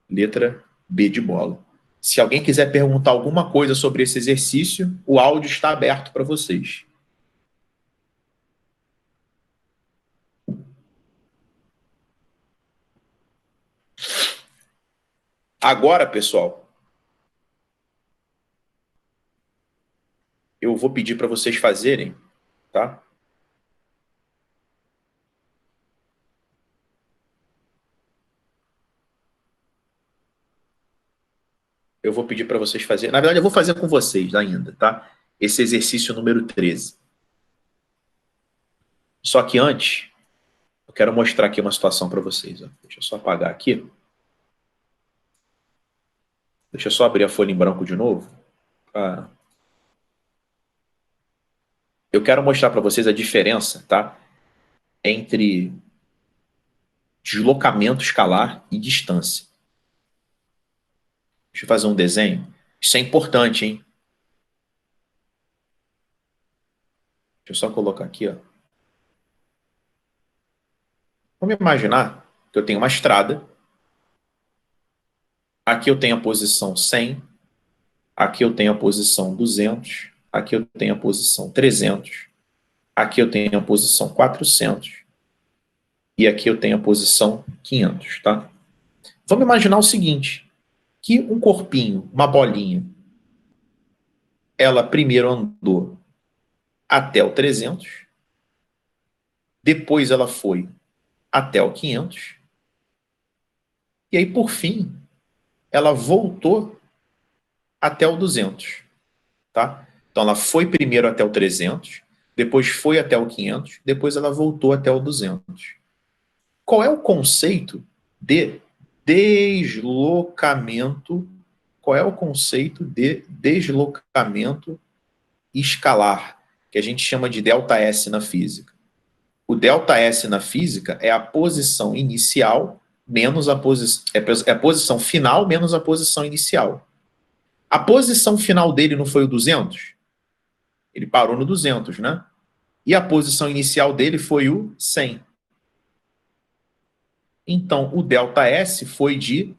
letra B de bola. Se alguém quiser perguntar alguma coisa sobre esse exercício, o áudio está aberto para vocês. Agora, pessoal, eu vou pedir para vocês fazerem, tá? eu vou pedir para vocês fazerem. Na verdade, eu vou fazer com vocês ainda, tá? Esse exercício número 13. Só que antes, eu quero mostrar aqui uma situação para vocês. Ó. Deixa eu só apagar aqui. Deixa eu só abrir a folha em branco de novo. Eu quero mostrar para vocês a diferença, tá? Entre deslocamento escalar e distância. Deixa eu fazer um desenho. Isso é importante, hein? Deixa eu só colocar aqui, ó. Vamos imaginar que eu tenho uma estrada. Aqui eu tenho a posição 100. Aqui eu tenho a posição 200. Aqui eu tenho a posição 300. Aqui eu tenho a posição 400. E aqui eu tenho a posição 500, tá? Vamos imaginar o seguinte, que um corpinho, uma bolinha, ela primeiro andou até o 300, depois ela foi até o 500, e aí, por fim, ela voltou até o 200, tá? Então, ela foi primeiro até o 300, depois foi até o 500, depois ela voltou até o 200. Qual é o conceito de deslocamento? Qual é o conceito de deslocamento escalar, que a gente chama de ΔS na física? O ΔS na física é a posição inicial menos a posição final menos a posição inicial. A posição final dele não foi o 200? Ele parou no 200, né? E a posição inicial dele foi o 100. Então, o ΔS foi de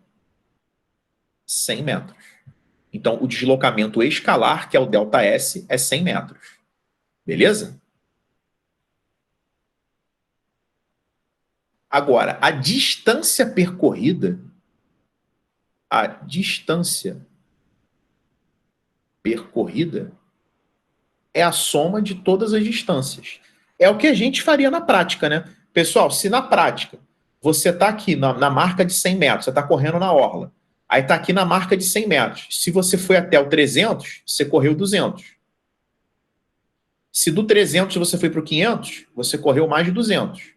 100 metros. Então, o deslocamento escalar, que é o ΔS, é 100 metros. Beleza? Agora, a distância percorrida é a soma de todas as distâncias. É o que a gente faria na prática, né? Pessoal, se na prática você está aqui na marca de 100 metros, você está correndo na orla, aí está aqui na marca de 100 metros. Se você foi até o 300, você correu 200. Se do 300 você foi para o 500, você correu mais de 200.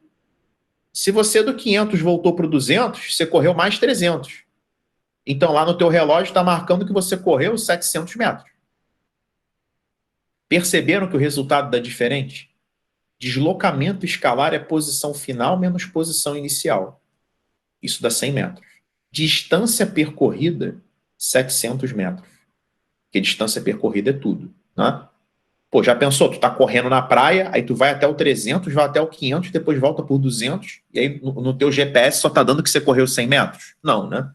Se você do 500 voltou para o 200, você correu mais 300. Então, lá no teu relógio está marcando que você correu 700 metros. Perceberam que o resultado dá diferente? Deslocamento escalar é posição final menos posição inicial. Isso dá 100 metros. Distância percorrida, 700 metros. Porque distância percorrida é tudo, né? Pô, já pensou? Tu tá correndo na praia, aí tu vai até o 300, vai até o 500, depois volta por 200, e aí no teu GPS só tá dando que você correu 100 metros? Não, né?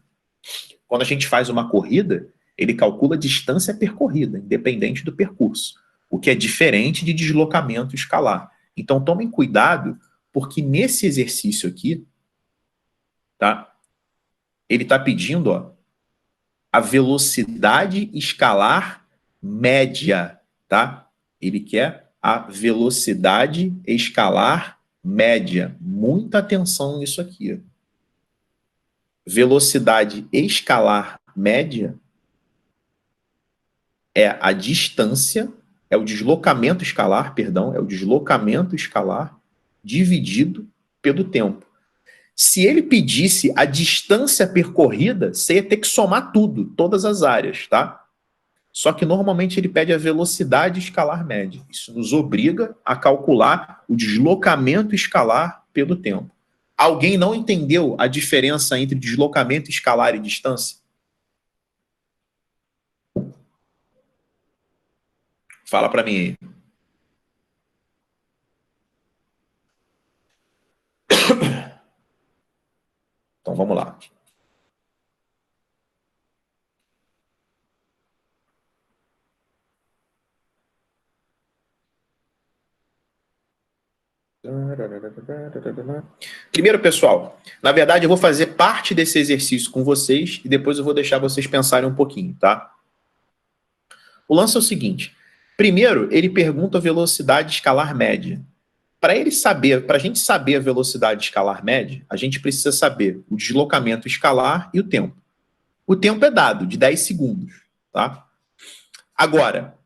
Quando a gente faz uma corrida, ele calcula a distância percorrida, independente do percurso, o que é diferente de deslocamento escalar. Então, tomem cuidado, porque nesse exercício aqui, tá? Ele tá pedindo, ó, a velocidade escalar média, tá? Ele quer a velocidade escalar média. Muita atenção nisso aqui. Velocidade escalar média é a distância, é o deslocamento escalar, perdão, é o deslocamento escalar dividido pelo tempo. Se ele pedisse a distância percorrida, você ia ter que somar tudo, todas as áreas, tá? Só que normalmente ele pede a velocidade escalar média. Isso nos obriga a calcular o deslocamento escalar pelo tempo. Alguém não entendeu a diferença entre deslocamento escalar e distância? Fala para mim aí. Então vamos lá. Primeiro, pessoal, na verdade eu vou fazer parte desse exercício com vocês e depois eu vou deixar vocês pensarem um pouquinho, tá? O lance é o seguinte. Primeiro, ele pergunta a velocidade escalar média. Para a gente saber a velocidade escalar média, a gente precisa saber o deslocamento escalar e o tempo. O tempo é dado, de 10 segundos. Tá? Agora,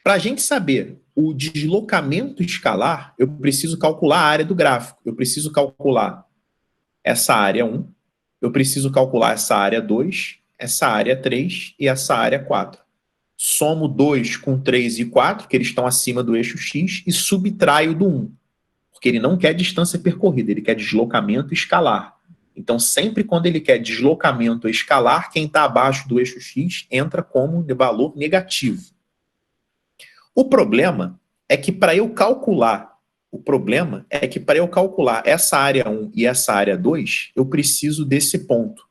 para a gente saber o deslocamento escalar, eu preciso calcular a área do gráfico. Eu preciso calcular essa área 1, eu preciso calcular essa área 2, essa área 3 e essa área 4. Somo 2 com 3 e 4, que eles estão acima do eixo X, e subtraio do 1, porque ele não quer distância percorrida, ele quer deslocamento escalar. Então, sempre quando ele quer deslocamento escalar, quem está abaixo do eixo X entra como valor negativo. O problema é que para eu calcular essa área 1 e essa área 2, eu preciso desse ponto.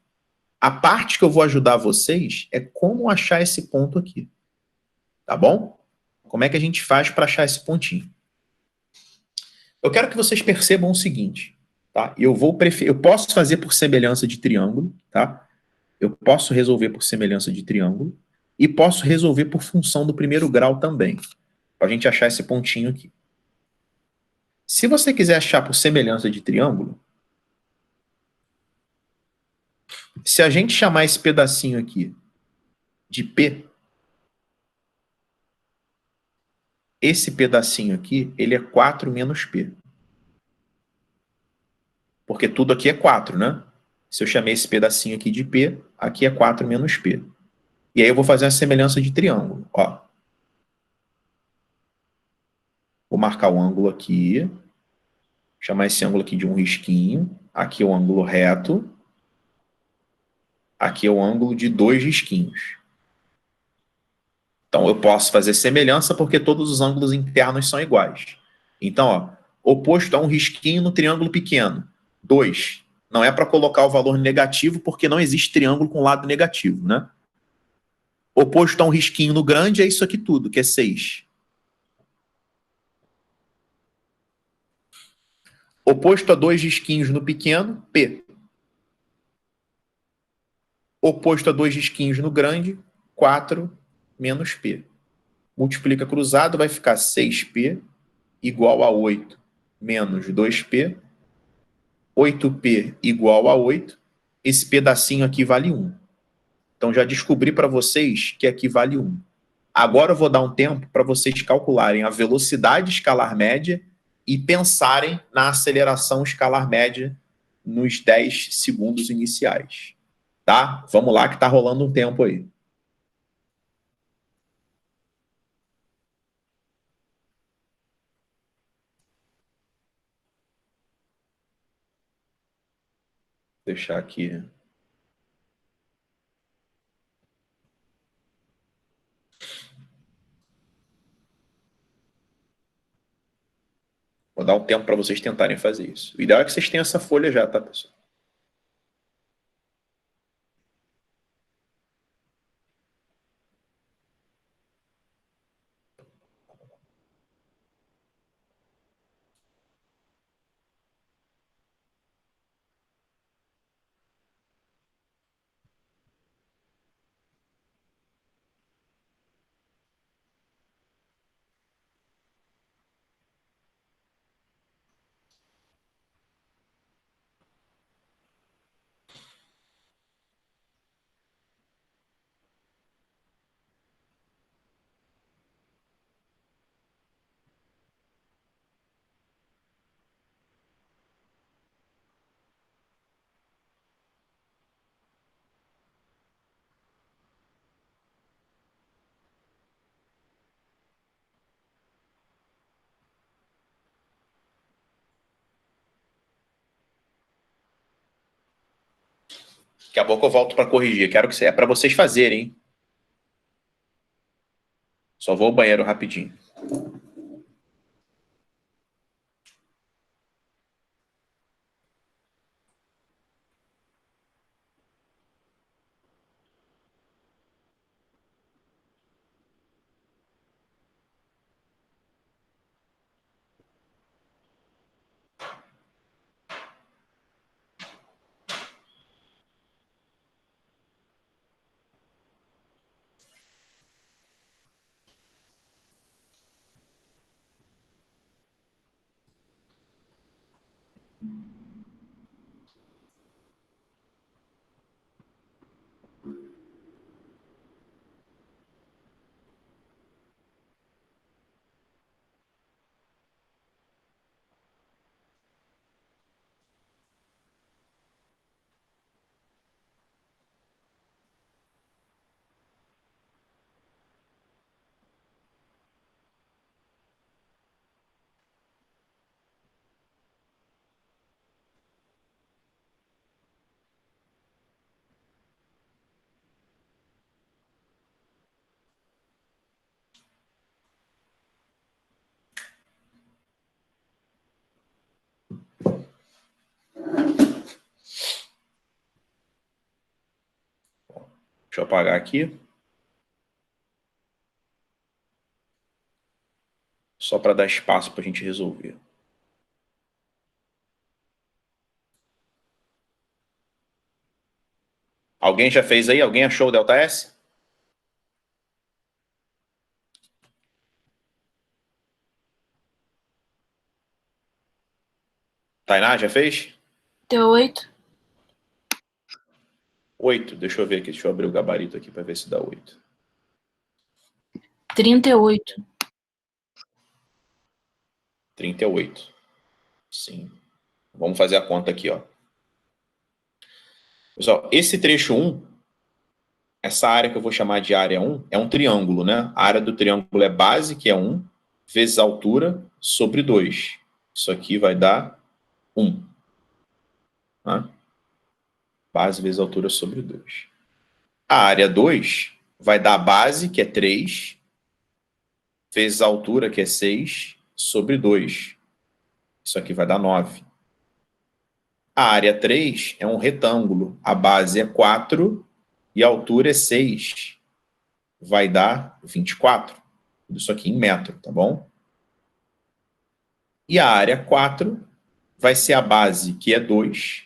A parte que eu vou ajudar vocês é como achar esse ponto aqui. Tá bom? Como é que a gente faz para achar esse pontinho? Eu quero que vocês percebam o seguinte, tá? Eu posso fazer por semelhança de triângulo, tá? Eu posso resolver por semelhança de triângulo e posso resolver por função do primeiro grau também, para a gente achar esse pontinho aqui. Se você quiser achar por semelhança de triângulo, se a gente chamar esse pedacinho aqui de P, esse pedacinho aqui, ele é 4 menos P. Porque tudo aqui é 4, né? Se eu chamei esse pedacinho aqui de P, aqui é 4 menos P. E aí eu vou fazer uma semelhança de triângulo. Ó. Vou marcar o ângulo aqui, chamar esse ângulo aqui de um risquinho. Aqui é o ângulo reto. Aqui é o ângulo de 2 risquinhos. Então, eu posso fazer semelhança porque todos os ângulos internos são iguais. Então, ó, oposto a um risquinho no triângulo pequeno. 2. Não é para colocar o valor negativo porque não existe triângulo com lado negativo, né? Oposto a um risquinho no grande é isso aqui tudo, que é 6. Oposto a 2 risquinhos no pequeno, P. Oposto a 2 risquinhos no grande, 4 menos P. Multiplica cruzado, vai ficar 6P igual a 8 menos 2P. 8P igual a 8. Esse pedacinho aqui vale 1. Então, já descobri para vocês que aqui vale 1. Agora eu vou dar um tempo para vocês calcularem a velocidade escalar média e pensarem na aceleração escalar média nos 10 segundos iniciais. Tá? Vamos lá que está rolando um tempo aí. Vou deixar aqui. Vou dar um tempo para vocês tentarem fazer isso. O ideal é que vocês tenham essa folha já, tá, pessoal? Daqui a pouco eu volto para corrigir. Quero que é para vocês fazerem, hein? Só vou ao banheiro rapidinho. Deixa eu apagar aqui. Só para dar espaço para a gente resolver. Alguém já fez aí? Alguém achou o ΔS? Tainá, já fez?
Deu 8.
8. Deixa eu ver aqui. Deixa eu abrir o gabarito aqui para ver se dá 8.
38.
38. Sim. Vamos fazer a conta aqui, ó. Pessoal, esse trecho 1, essa área que eu vou chamar de área 1, é um triângulo, né? A área do triângulo é base, que é 1, vezes altura, sobre 2. Isso aqui vai dar 1. Tá? Base vezes altura sobre 2. A área 2 vai dar a base, que é 3, vezes a altura, que é 6, sobre 2. Isso aqui vai dar 9. A área 3 é um retângulo. A base é 4 e a altura é 6. Vai dar 24. Tudo isso aqui em metro, tá bom? E a área 4 vai ser a base, que é 2.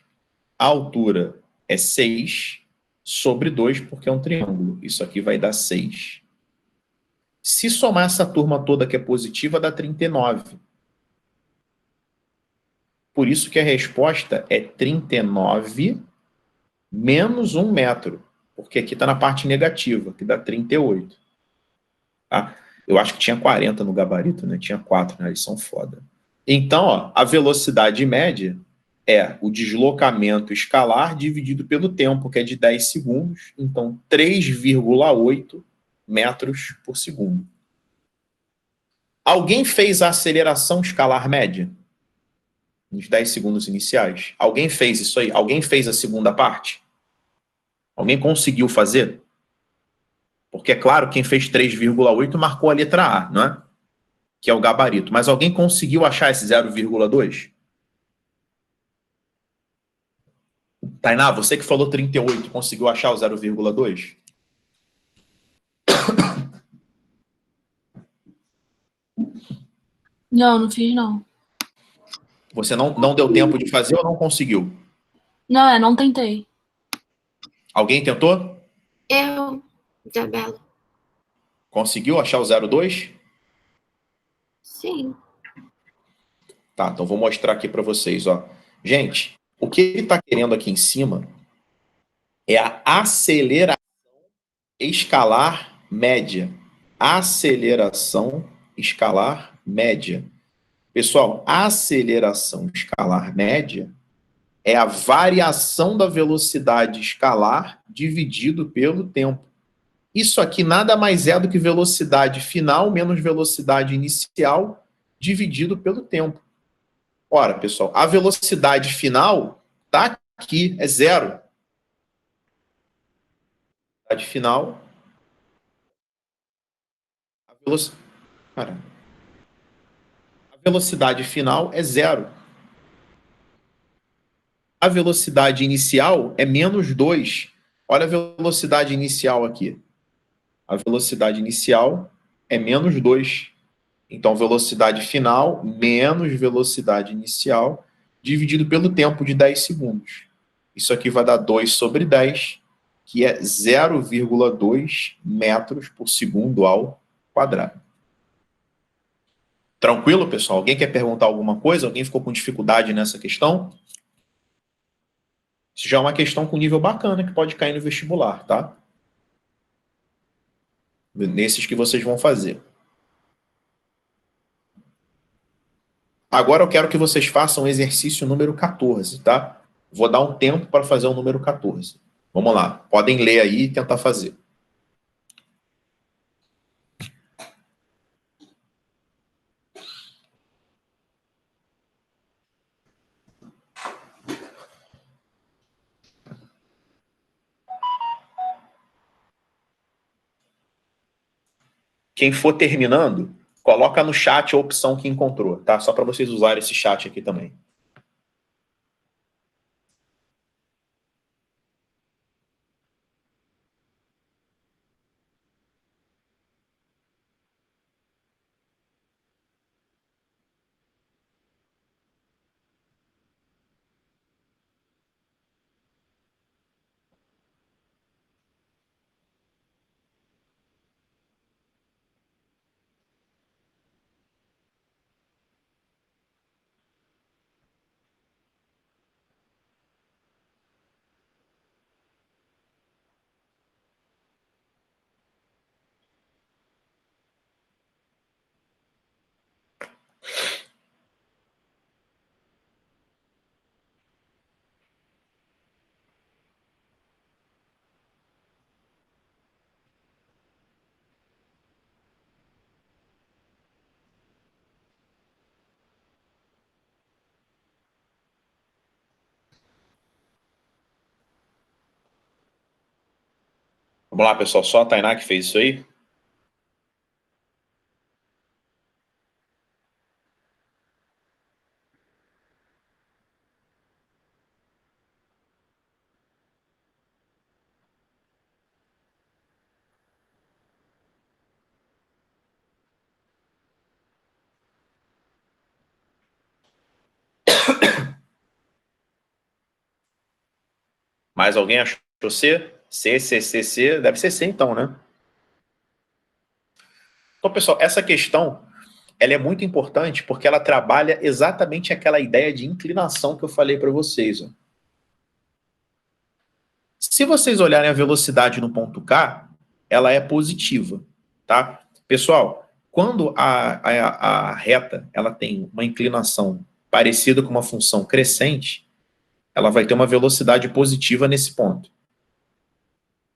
A altura é 6 sobre 2, porque é um triângulo. Isso aqui vai dar 6. Se somar essa turma toda que é positiva, dá 39. Por isso que a resposta é 39 menos 1 metro. Porque aqui está na parte negativa, que dá 38. Tá? Eu acho que tinha 40 no gabarito, né? Tinha 4, né? Eles são foda. Então, ó, a velocidade média é o deslocamento escalar dividido pelo tempo, que é de 10 segundos. Então, 3,8 metros por segundo. Alguém fez a aceleração escalar média? Nos 10 segundos iniciais? Alguém fez isso aí? Alguém fez a segunda parte? Alguém conseguiu fazer? Porque, é claro, quem fez 3,8 marcou a letra A, não é? Que é o gabarito. Mas alguém conseguiu achar esse 0,2? Tainá, você que falou 38, conseguiu achar o 0,2?
Não, não fiz, não.
Você não deu tempo de fazer ou não conseguiu?
Não, não tentei.
Alguém tentou?
Eu, Isabela.
Conseguiu achar o 0,2?
Sim.
Tá, então vou mostrar aqui para vocês, ó. Gente, o que ele está querendo aqui em cima é a aceleração escalar média. Aceleração escalar média. Pessoal, a aceleração escalar média é a variação da velocidade escalar dividido pelo tempo. Isso aqui nada mais é do que velocidade final menos velocidade inicial dividido pelo tempo. Ora, pessoal, a velocidade final está aqui, é 0. A velocidade final... A velocidade final é 0. A velocidade inicial é menos 2. Olha a velocidade inicial aqui. A velocidade inicial é menos 2. Então, velocidade final menos velocidade inicial dividido pelo tempo de 10 segundos. Isso aqui vai dar 2 sobre 10, que é 0,2 metros por segundo ao quadrado. Tranquilo, pessoal? Alguém quer perguntar alguma coisa? Alguém ficou com dificuldade nessa questão? Isso já é uma questão com nível bacana que pode cair no vestibular, tá? Nesses que vocês vão fazer. Agora eu quero que vocês façam o exercício número 14, tá? Vou dar um tempo para fazer o número 14. Vamos lá. Podem ler aí e tentar fazer. Quem for terminando, coloca no chat a opção que encontrou, tá? Só para vocês usarem esse chat aqui também. Vamos lá, pessoal. Só a Tainá que fez isso aí? Mais alguém achou C? C, C, C, C. Deve ser C então, né? Então, pessoal, essa questão ela é muito importante porque ela trabalha exatamente aquela ideia de inclinação que eu falei para vocês. Ó. Se vocês olharem a velocidade no ponto K, ela é positiva, tá? Pessoal, quando a reta ela tem uma inclinação parecida com uma função crescente, ela vai ter uma velocidade positiva nesse ponto.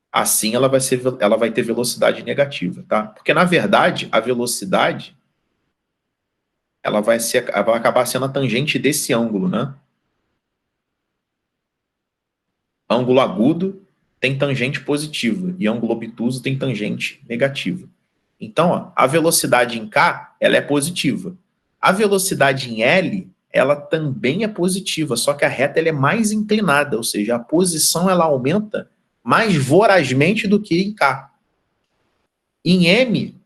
Assim, ela vai ter velocidade negativa, tá? Porque, na verdade, a velocidade ela vai acabar sendo a tangente desse ângulo, né? Ângulo agudo tem tangente positiva e ângulo obtuso tem tangente negativa. Então, ó, a velocidade em K, ela é positiva. A velocidade em L, ela também é positiva, só que a reta ela é mais inclinada, ou seja, a posição ela aumenta mais vorazmente do que em K. Em M,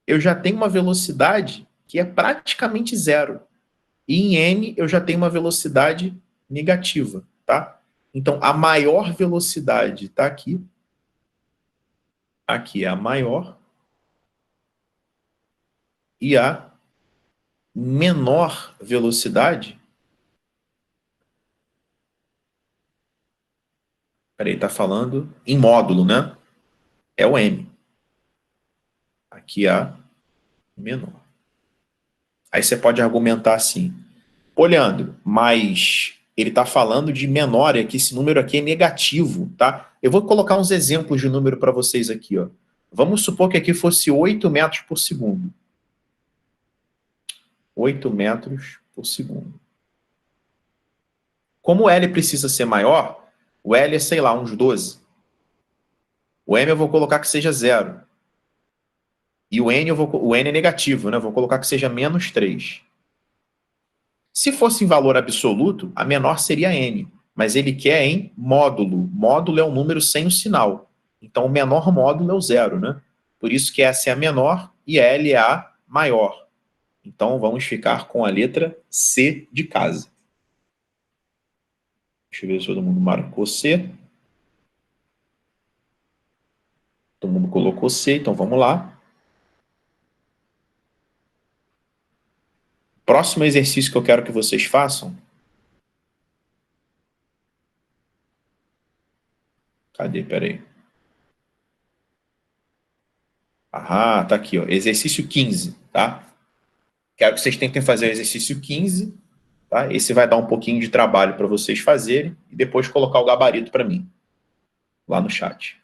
eu já tenho uma velocidade que é praticamente zero. E em N, eu já tenho uma velocidade negativa, tá? Então, a maior velocidade está aqui. Aqui é a maior. E a menor velocidade. Peraí, está falando em módulo, né? É o M. Aqui é a menor. Aí você pode argumentar assim: pô, Leandro, mas ele está falando de menor, é que esse número aqui é negativo, tá? Eu vou colocar uns exemplos de número para vocês aqui, ó. Vamos supor que aqui fosse 8 metros por segundo. 8 metros por segundo. Como o L precisa ser maior, o L é, sei lá, uns 12. O M eu vou colocar que seja zero. E o N é negativo, né? Eu vou colocar que seja menos 3. Se fosse em valor absoluto, a menor seria N. Mas ele quer em módulo. Módulo é um número sem o sinal. Então, o menor módulo é o zero, né? Por isso que essa é a menor e L é a maior. Então, vamos ficar com a letra C de casa. Deixa eu ver se todo mundo marcou C. Todo mundo colocou C, então vamos lá. Próximo exercício que eu quero que vocês façam. Cadê? Peraí. Ah, tá aqui, ó. Exercício 15, tá? Quero que vocês tentem fazer o exercício 15, tá? Esse vai dar um pouquinho de trabalho para vocês fazerem e depois colocar o gabarito para mim, lá no chat.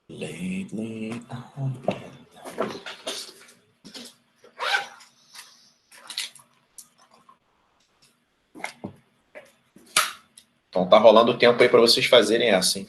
Lately. Então tá rolando o tempo aí para vocês fazerem essa, hein?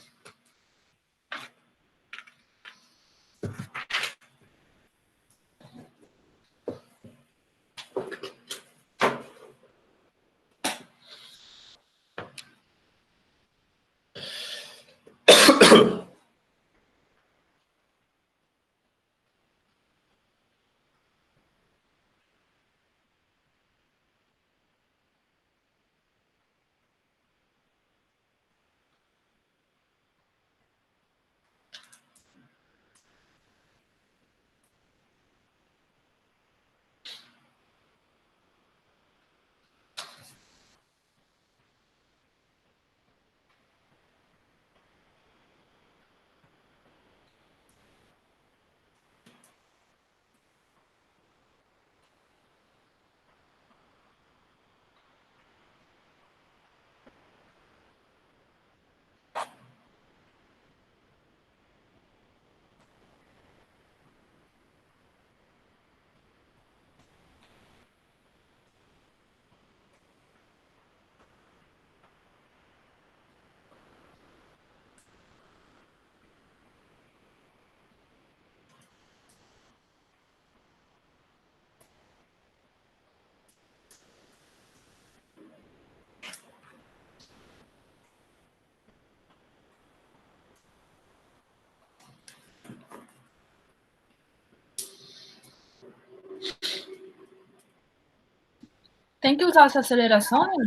Tem que usar essa aceleração, né?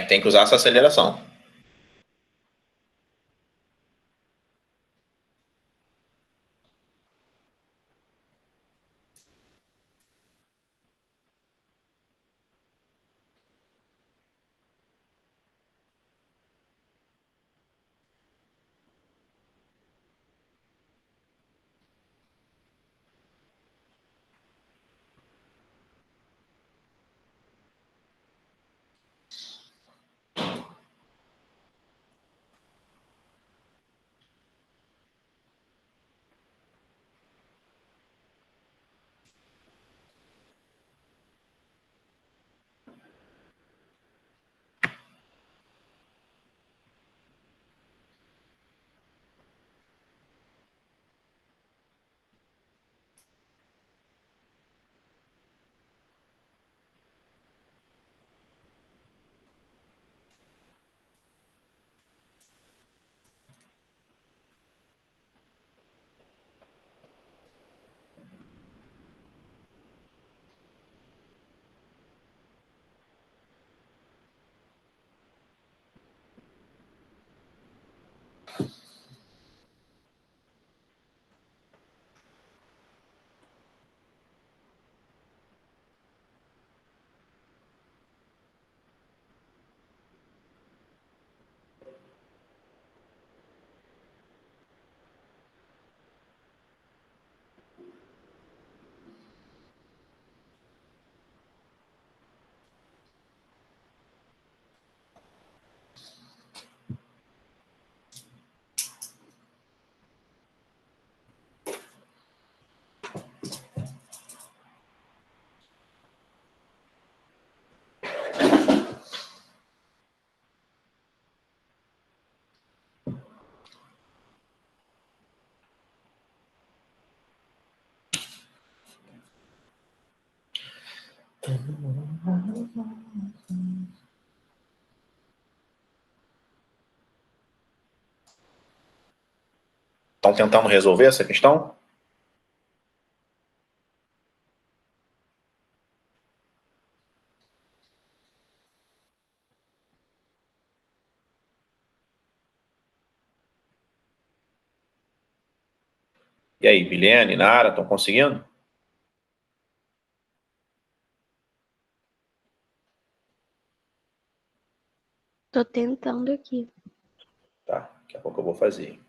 Tem que usar essa aceleração. Estão tentando resolver essa questão? E aí, Bilene, Nara, estão conseguindo?
Tô tentando aqui.
Tá, daqui a pouco eu vou fazer.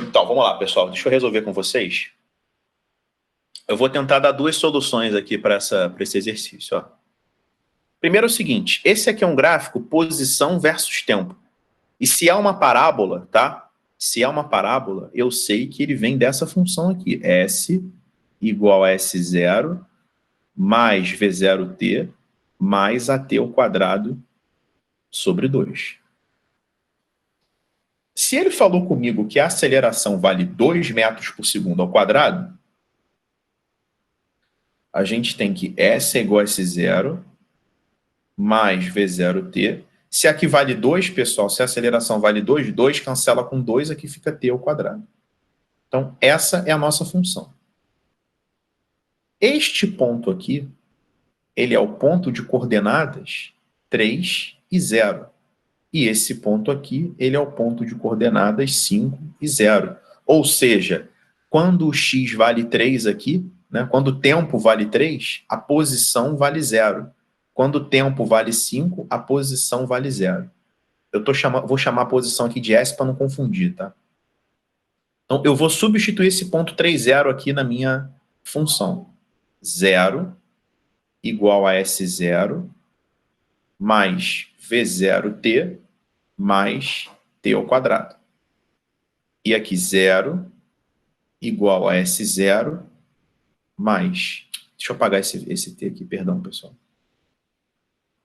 Então, vamos lá, pessoal. Deixa eu resolver com vocês. Eu vou tentar dar duas soluções aqui para esse exercício. Ó. Primeiro é o seguinte, esse aqui é um gráfico posição versus tempo. E se é uma parábola, tá? Se é uma parábola, eu sei que ele vem dessa função aqui. S igual a S0 mais V0t mais AT ao quadrado sobre 2. Se ele falou comigo que a aceleração vale 2 metros por segundo ao quadrado, a gente tem que S é igual a S0 mais V0t. Se aqui vale 2, pessoal, se a aceleração vale 2, 2 cancela com 2, aqui fica t ao quadrado. Então, essa é a nossa função. Este ponto aqui, ele é o ponto de coordenadas 3 e 0. E esse ponto aqui, ele é o ponto de coordenadas 5 e 0. Ou seja, quando o x vale 3 aqui, né, quando o tempo vale 3, a posição vale 0. Quando o tempo vale 5, a posição vale 0. Vou chamar a posição aqui de S para não confundir, tá? Então, eu vou substituir esse ponto 3, 0 aqui na minha função. 0 igual a S0 mais V0t mais t ao quadrado. E aqui 0 igual a S0 mais... Deixa eu apagar esse t aqui, perdão, pessoal.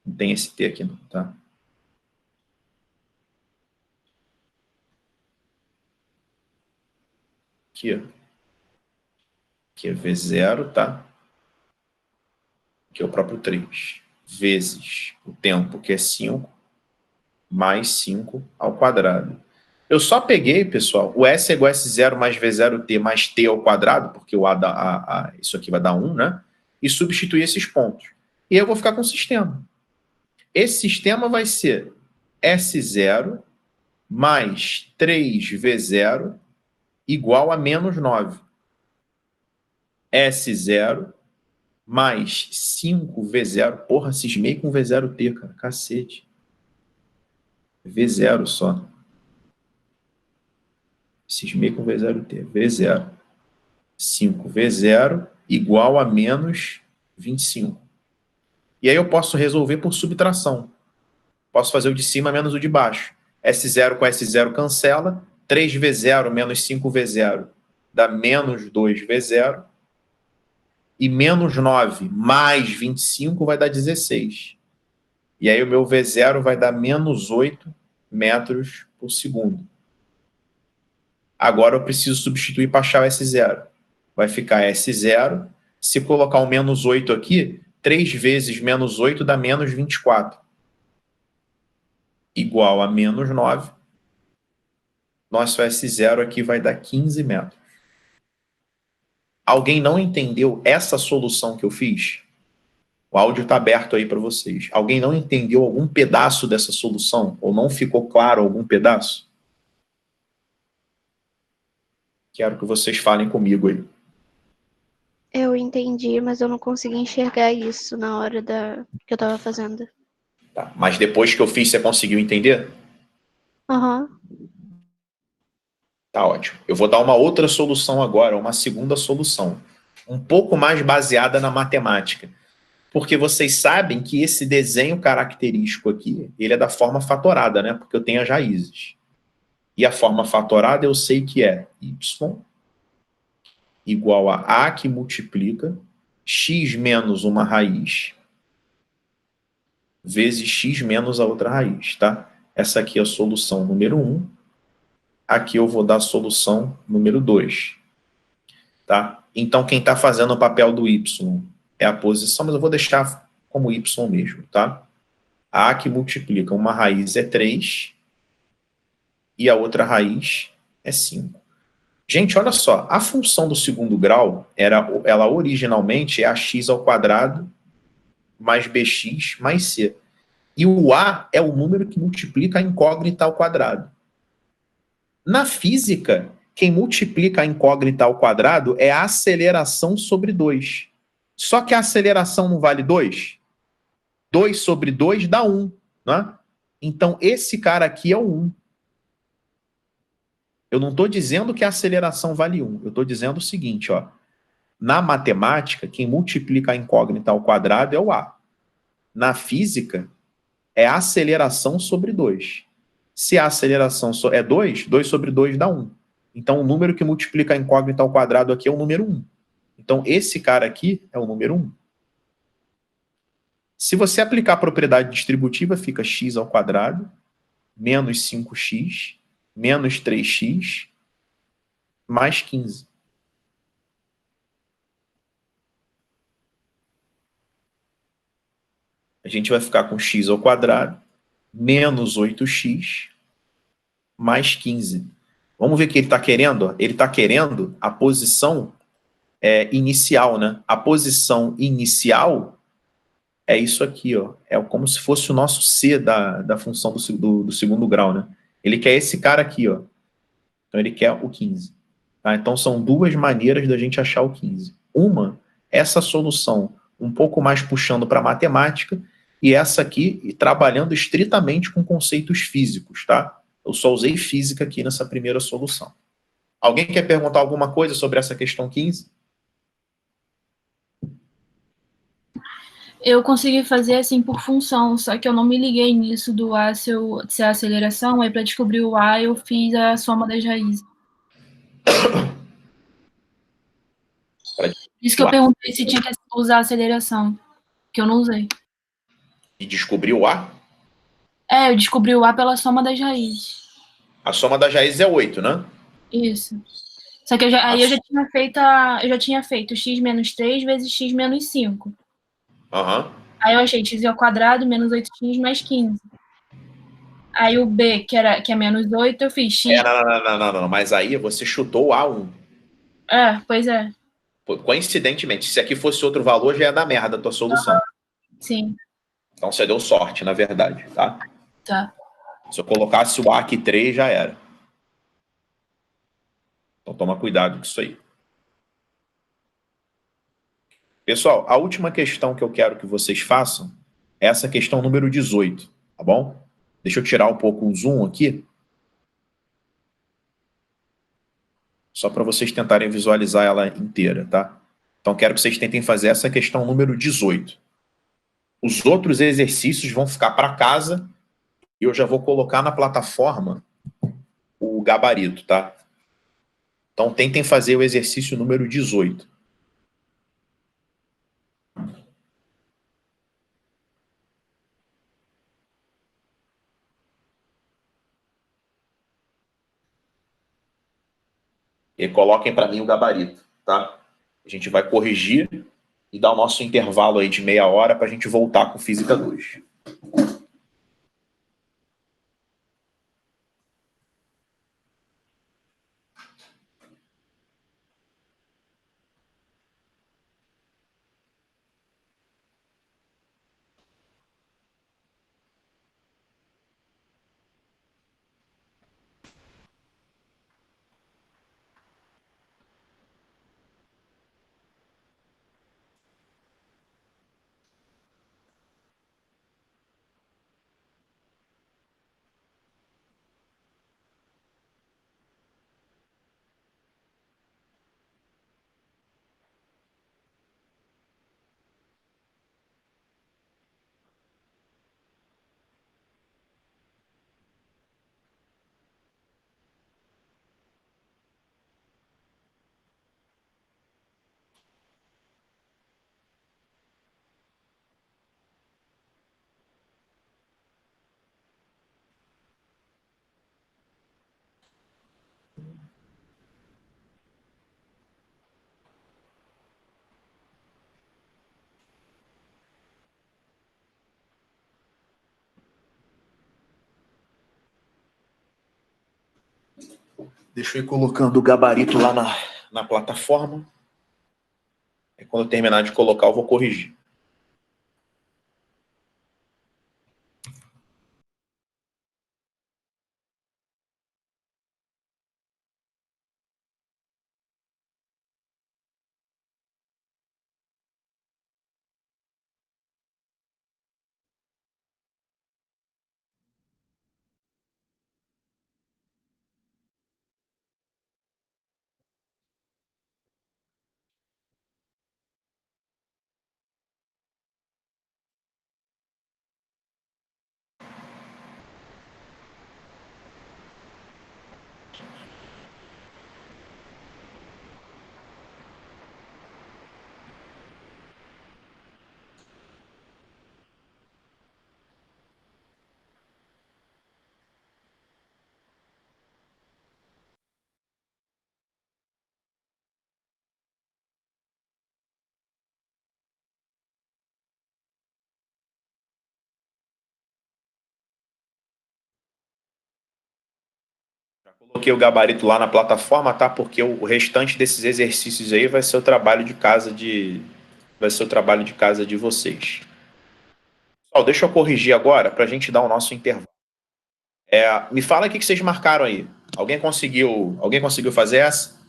Não tem esse t aqui não, tá? Aqui, ó. Aqui é V0, tá? Aqui é o próprio 3. Vezes o tempo, que é 5, mais 5 ao quadrado. Eu só peguei, pessoal, o S é igual a S0 mais V0t mais t ao quadrado, porque o isso aqui vai dar 1, né? E substituir esses pontos. E eu vou ficar com o sistema. Esse sistema vai ser S0 mais 3V0 igual a menos 9. S0 mais 5V0. Porra, cismei com V0t, cara. Cacete. V0 só. Cismei com V0t. V0. 5V0 igual a menos 25. E aí eu posso resolver por subtração. Posso fazer o de cima menos o de baixo. S0 com S0 cancela. 3V0 menos 5V0 dá menos 2V0. E menos 9 mais 25 vai dar 16. E aí o meu V0 vai dar menos 8 metros por segundo. Agora eu preciso substituir para achar o S0. Vai ficar S0. Se colocar o menos 8 aqui, 3 vezes menos 8 dá menos 24. Igual a menos 9. Nosso S0 aqui vai dar 15 metros. Alguém não entendeu essa solução que eu fiz? O áudio está aberto aí para vocês. Alguém não entendeu algum pedaço dessa solução? Ou não ficou claro algum pedaço? Quero que vocês falem comigo aí.
Eu entendi, mas eu não consegui enxergar isso na hora que eu tava fazendo.
Tá. Mas depois que eu fiz, você conseguiu entender?
Aham.
Tá ótimo. Eu vou dar uma outra solução agora, uma segunda solução. Um pouco mais baseada na matemática. Porque vocês sabem que esse desenho característico aqui, ele é da forma fatorada, né? Porque eu tenho as raízes. E a forma fatorada eu sei que é y igual a que multiplica x menos uma raiz vezes x menos a outra raiz, tá? Essa aqui é a solução número 1. Aqui eu vou dar a solução número 2. Tá? Então, quem está fazendo o papel do y é a posição, mas eu vou deixar como y mesmo, tá? A que multiplica uma raiz é 3 e a outra raiz é 5. Gente, olha só, a função do segundo grau, ela originalmente é ax ao quadrado mais bx mais c. E o a é o número que multiplica a incógnita ao quadrado. Na física, quem multiplica a incógnita ao quadrado é a aceleração sobre 2. Só que a aceleração não vale 2? 2 sobre 2 dá 1, né? Então, esse cara aqui é o 1. Eu não estou dizendo que a aceleração vale 1. Eu estou dizendo o seguinte, ó. Na matemática, quem multiplica a incógnita ao quadrado é o a. Na física, é a aceleração sobre 2. Se a aceleração é 2, 2 sobre 2 dá 1. Então, o número que multiplica a incógnita ao quadrado aqui é o número 1. Então, esse cara aqui é o número 1. Se você aplicar a propriedade distributiva, fica x ao quadrado menos 5x menos 3x mais 15. A gente vai ficar com x ao quadrado menos 8x mais 15. Vamos ver o que ele está querendo? Ele está querendo a posição inicial, né? A posição inicial é isso aqui, ó. É como se fosse o nosso c da função do segundo grau, né? Ele quer esse cara aqui, ó. Então ele quer o 15. Tá? Então são duas maneiras da gente achar o 15. Uma, essa solução um pouco mais puxando para matemática, e essa aqui trabalhando estritamente com conceitos físicos, tá? Eu só usei física aqui nessa primeira solução. Alguém quer perguntar alguma coisa sobre essa questão 15?
Eu consegui fazer assim por função, só que eu não me liguei nisso do A ser a aceleração, aí para descobrir o A eu fiz a soma das raízes. Por isso que eu perguntei se tinha que usar a aceleração, que eu não usei.
E descobriu o A?
Eu descobri o A pela soma das raízes.
A soma das raízes é 8, né?
Isso. Só que eu já tinha feito x menos 3 vezes x menos 5.
Aham.
Aí eu achei x ao quadrado menos 8x mais 15. Aí o B, que é menos 8, eu fiz x.
Não. Mas aí você chutou o A1.
Pois é.
Coincidentemente, se aqui fosse outro valor, já ia dar merda a tua solução.
Sim.
Então você deu sorte, na verdade, tá?
Tá.
Se eu colocasse o A aqui 3, já era. Então toma cuidado com isso aí. Pessoal, a última questão que eu quero que vocês façam é essa questão número 18, tá bom? Deixa eu tirar um pouco o zoom aqui. Só para vocês tentarem visualizar ela inteira, tá? Então quero que vocês tentem fazer essa questão número 18. Os outros exercícios vão ficar para casa e eu já vou colocar na plataforma o gabarito, tá? Então tentem fazer o exercício número 18. E coloquem para mim o gabarito, tá? A gente vai corrigir e dar o nosso intervalo aí de meia hora para a gente voltar com Física 2. Deixa eu ir colocando o gabarito lá na plataforma. E quando eu terminar de colocar, eu vou corrigir. Coloquei o gabarito lá na plataforma, tá? Porque o restante desses exercícios aí vai ser o trabalho de casa de vocês. Pessoal, deixa eu corrigir agora para a gente dar o nosso intervalo. Me fala o que vocês marcaram aí. Alguém conseguiu fazer essa?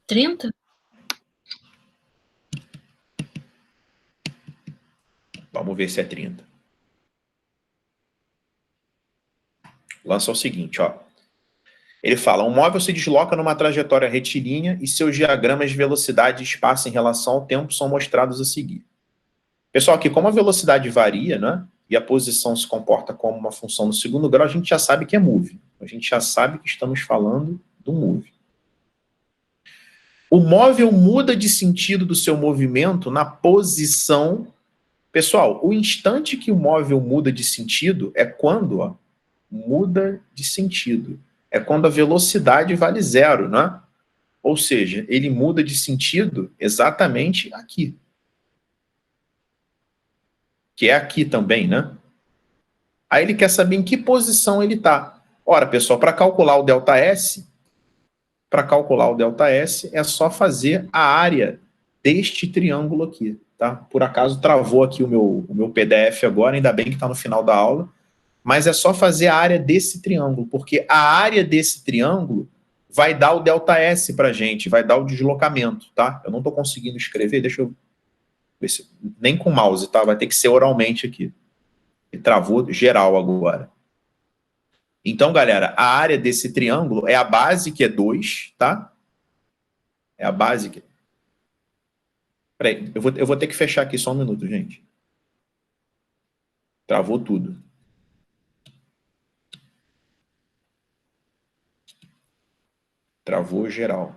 Trinta?
Vamos ver se é 30. Lança o seguinte, ó. Ele fala, um móvel se desloca numa trajetória retilínea e seus diagramas de velocidade e espaço em relação ao tempo são mostrados a seguir. Pessoal, aqui como a velocidade varia, né, e a posição se comporta como uma função do segundo grau, a gente já sabe que é move. A gente já sabe que estamos falando do move. O móvel muda de sentido do seu movimento na posição... Pessoal, o instante que o móvel muda de sentido é quando, ó, muda de sentido. É quando a velocidade vale zero, né? Ou seja, ele muda de sentido exatamente aqui. Que é aqui também, né? Aí ele quer saber em que posição ele está. Ora, pessoal, para calcular o ΔS, é só fazer a área deste triângulo aqui, tá? Por acaso travou aqui o meu PDF agora, ainda bem que está no final da aula, mas é só fazer a área desse triângulo, porque a área desse triângulo vai dar o ΔS para a gente, vai dar o deslocamento, tá? Eu não estou conseguindo escrever, deixa eu ver se... Nem com mouse, tá? Vai ter que ser oralmente aqui. E travou geral agora. Então, galera, a área desse triângulo é a base, que é 2, tá? É a base que... Peraí, eu vou ter que fechar aqui só um minuto, gente. Travou tudo. Travou geral.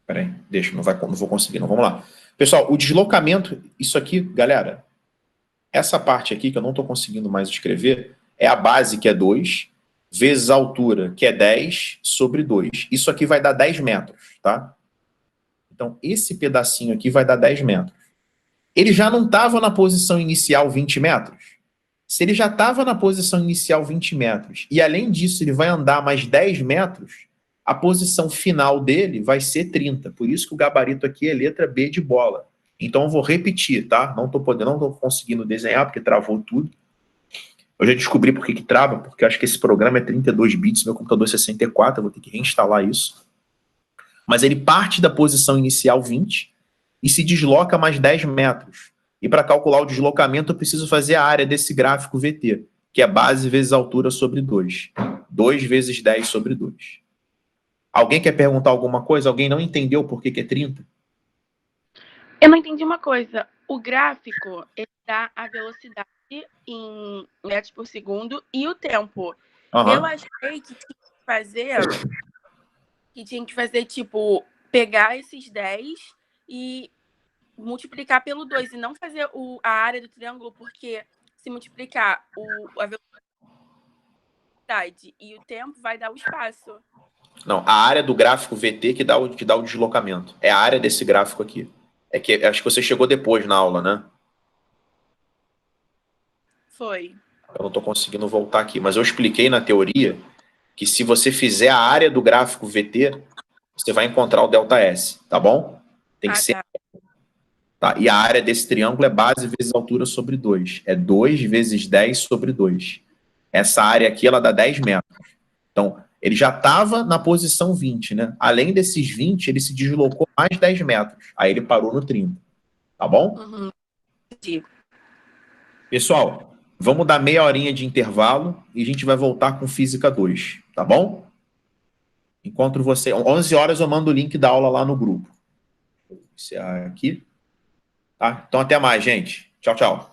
Peraí, deixa, não vou conseguir, não. Vamos lá. Pessoal, o deslocamento, isso aqui, galera, essa parte aqui que eu não estou conseguindo mais escrever, é a base, que é 2, vezes a altura, que é 10, sobre 2. Isso aqui vai dar 10 metros, tá? Então, esse pedacinho aqui vai dar 10 metros. Ele já não estava na posição inicial 20 metros? Se ele já estava na posição inicial 20 metros, e além disso ele vai andar mais 10 metros, a posição final dele vai ser 30. Por isso que o gabarito aqui é letra B de bola. Então eu vou repetir, tá? Não estou conseguindo desenhar, porque travou tudo. Eu já descobri por que trava, porque eu acho que esse programa é 32 bits, meu computador é 64, eu vou ter que reinstalar isso. Mas ele parte da posição inicial 20 e se desloca mais 10 metros. E para calcular o deslocamento, eu preciso fazer a área desse gráfico VT, que é base vezes altura sobre 2. 2 vezes 10 sobre 2. Alguém quer perguntar alguma coisa? Alguém não entendeu por que é 30?
Eu não entendi uma coisa. O gráfico, ele dá a velocidade em metros por segundo e o tempo.
Uhum.
Eu achei que tinha que fazer, tipo, pegar esses 10 e multiplicar pelo 2 e não fazer a área do triângulo, porque se multiplicar a velocidade e o tempo vai dar o espaço.
Não, a área do gráfico VT que dá o deslocamento. É a área desse gráfico aqui. É que acho que você chegou depois na aula, né?
Foi.
Eu não estou conseguindo voltar aqui, mas eu expliquei na teoria que se você fizer a área do gráfico VT, você vai encontrar o ΔS, tá bom? Tem que ser... Tá. E a área desse triângulo é base vezes altura sobre 2. É 2 vezes 10 sobre 2. Essa área aqui, ela dá 10 metros. Então, ele já estava na posição 20, né? Além desses 20, ele se deslocou mais 10 metros. Aí ele parou no 30. Tá bom?
Uhum.
Pessoal, vamos dar meia horinha de intervalo e a gente vai voltar com Física 2. Tá bom? Encontro você... 11 horas eu mando o link da aula lá no grupo. Vou iniciar aqui. Tá? Então, até mais, gente. Tchau, tchau.